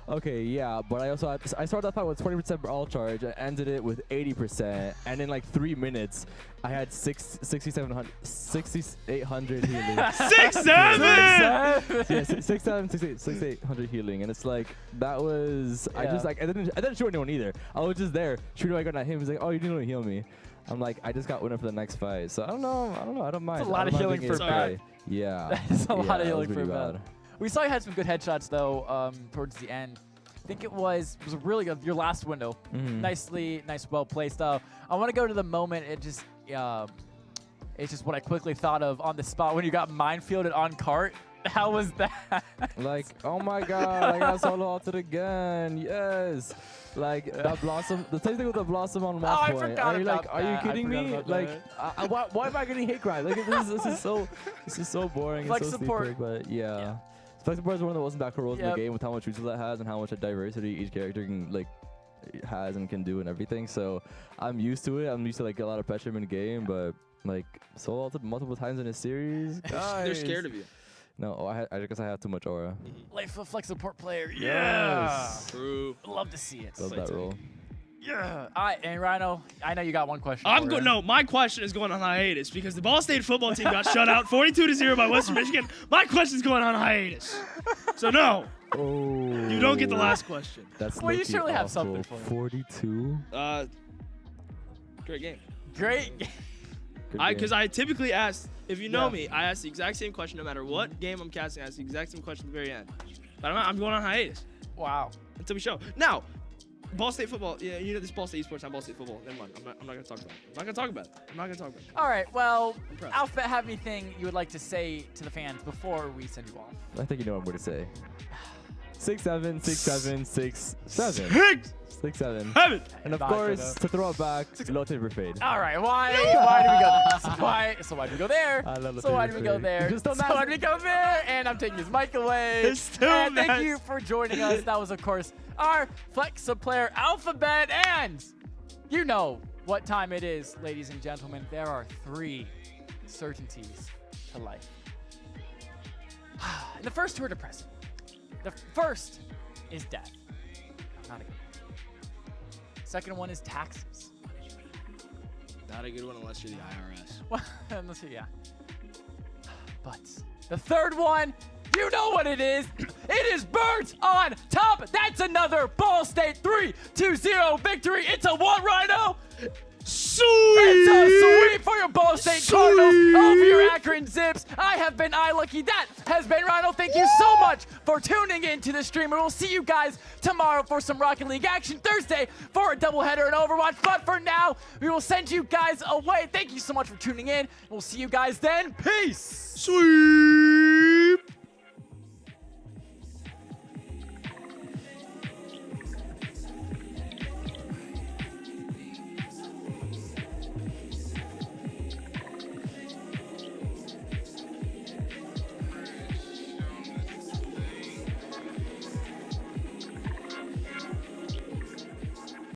okay, yeah, but I started that fight with 20% all charge, I ended it with 80%, and in like 3 minutes, I had 6,800 healing. 6'7". Yeah, 6,800 healing, and it's like that was I Yeah. just like I didn't shoot anyone either. I was just there shooting my gun at him. He's like, oh, you didn't really heal me. I'm like, I just got winner for the next fight, so I don't know. I don't mind. It's a lot I of don't healing mind being for a bad. play. Yeah, That is a lot of it healing was for really bad. We saw you had some good headshots though towards the end. I think it was really good. Your last window, Mhm. nice, well placed. I want to go to the moment. It's just what I quickly thought of on the spot when you got minefielded on cart. How was that? Like, oh my god, I got solo ulted again. Yes. Like that blossom, the same thing with the blossom on Oh, I watch point. forgot Are you about like, are you that. I kidding forgot me? about Like, why am I getting hate crime? Like this is so boring. Flex and so support. stupid, but yeah. Flex support is one of the most impactful roles in Yep. the game with how much usage that has and how much diversity each character can like has and can do and everything. So I'm used to it. I'm used to like a lot of pressure in the game, but like solo ulted multiple times in a series. They're guys. scared of you. No, I guess I have too much aura. Life of flex support player. Yes. True. Love to see it. Love that role. Yeah. And Rhino, I know you got one question. I'm for going. him. No, my question is going on hiatus because the Ball State football team got shut out 42-0 by Western Michigan. My question's going on hiatus. So no, Oh. you don't get the last question. That's Well, you low-key surely have awful. something for me. 42. Great game. Great. Good Because game. I typically ask, if you know Yeah. me, I ask the exact same question no matter what game I'm casting. I ask the exact same question at the very end. But I'm going on hiatus Wow. until we show. Now, Ball State football. Yeah, you know this Ball State Esports, not Ball State football. Never mind. I'm not gonna talk about it. I'm not gonna talk about it. All right. Well, Impressed. Alphabet, have anything you would like to say to the fans before we send you off? I think you know what I'm going to say. 6'7", 6'7", 6'7". 6'7". Heaven. And of Not course, gonna- to throw it back, low table fade. All right. Why do we go there? So why do we go there? I love the So why do favorite we go thing. there? Just don't So why do we go there? And I'm taking his mic away. It's still and mess. thank you for joining us. That was, of course, our Flexa player Alphabet. And you know what time it is, ladies and gentlemen. There are 3 certainties to life. And the first 2 are depressing. The first is death. Not a good one. Second one is taxes. Not a good one unless you're the IRS. Well, let's see, yeah. But the third one, you know what it is. It is birds on top. That's another Ball State 3-2-0 victory. It's a what, Rhino? Sweet. It's a sweep for your Ball State Cardinals over your Akron Zips. I have been iLucky. That has been Rhino. Thank you so much for tuning in to the stream. And we'll see you guys tomorrow for some Rocket League action. Thursday for a doubleheader in Overwatch. But for now, we will send you guys away. Thank you so much for tuning in. We'll see you guys then. Peace. Sweet.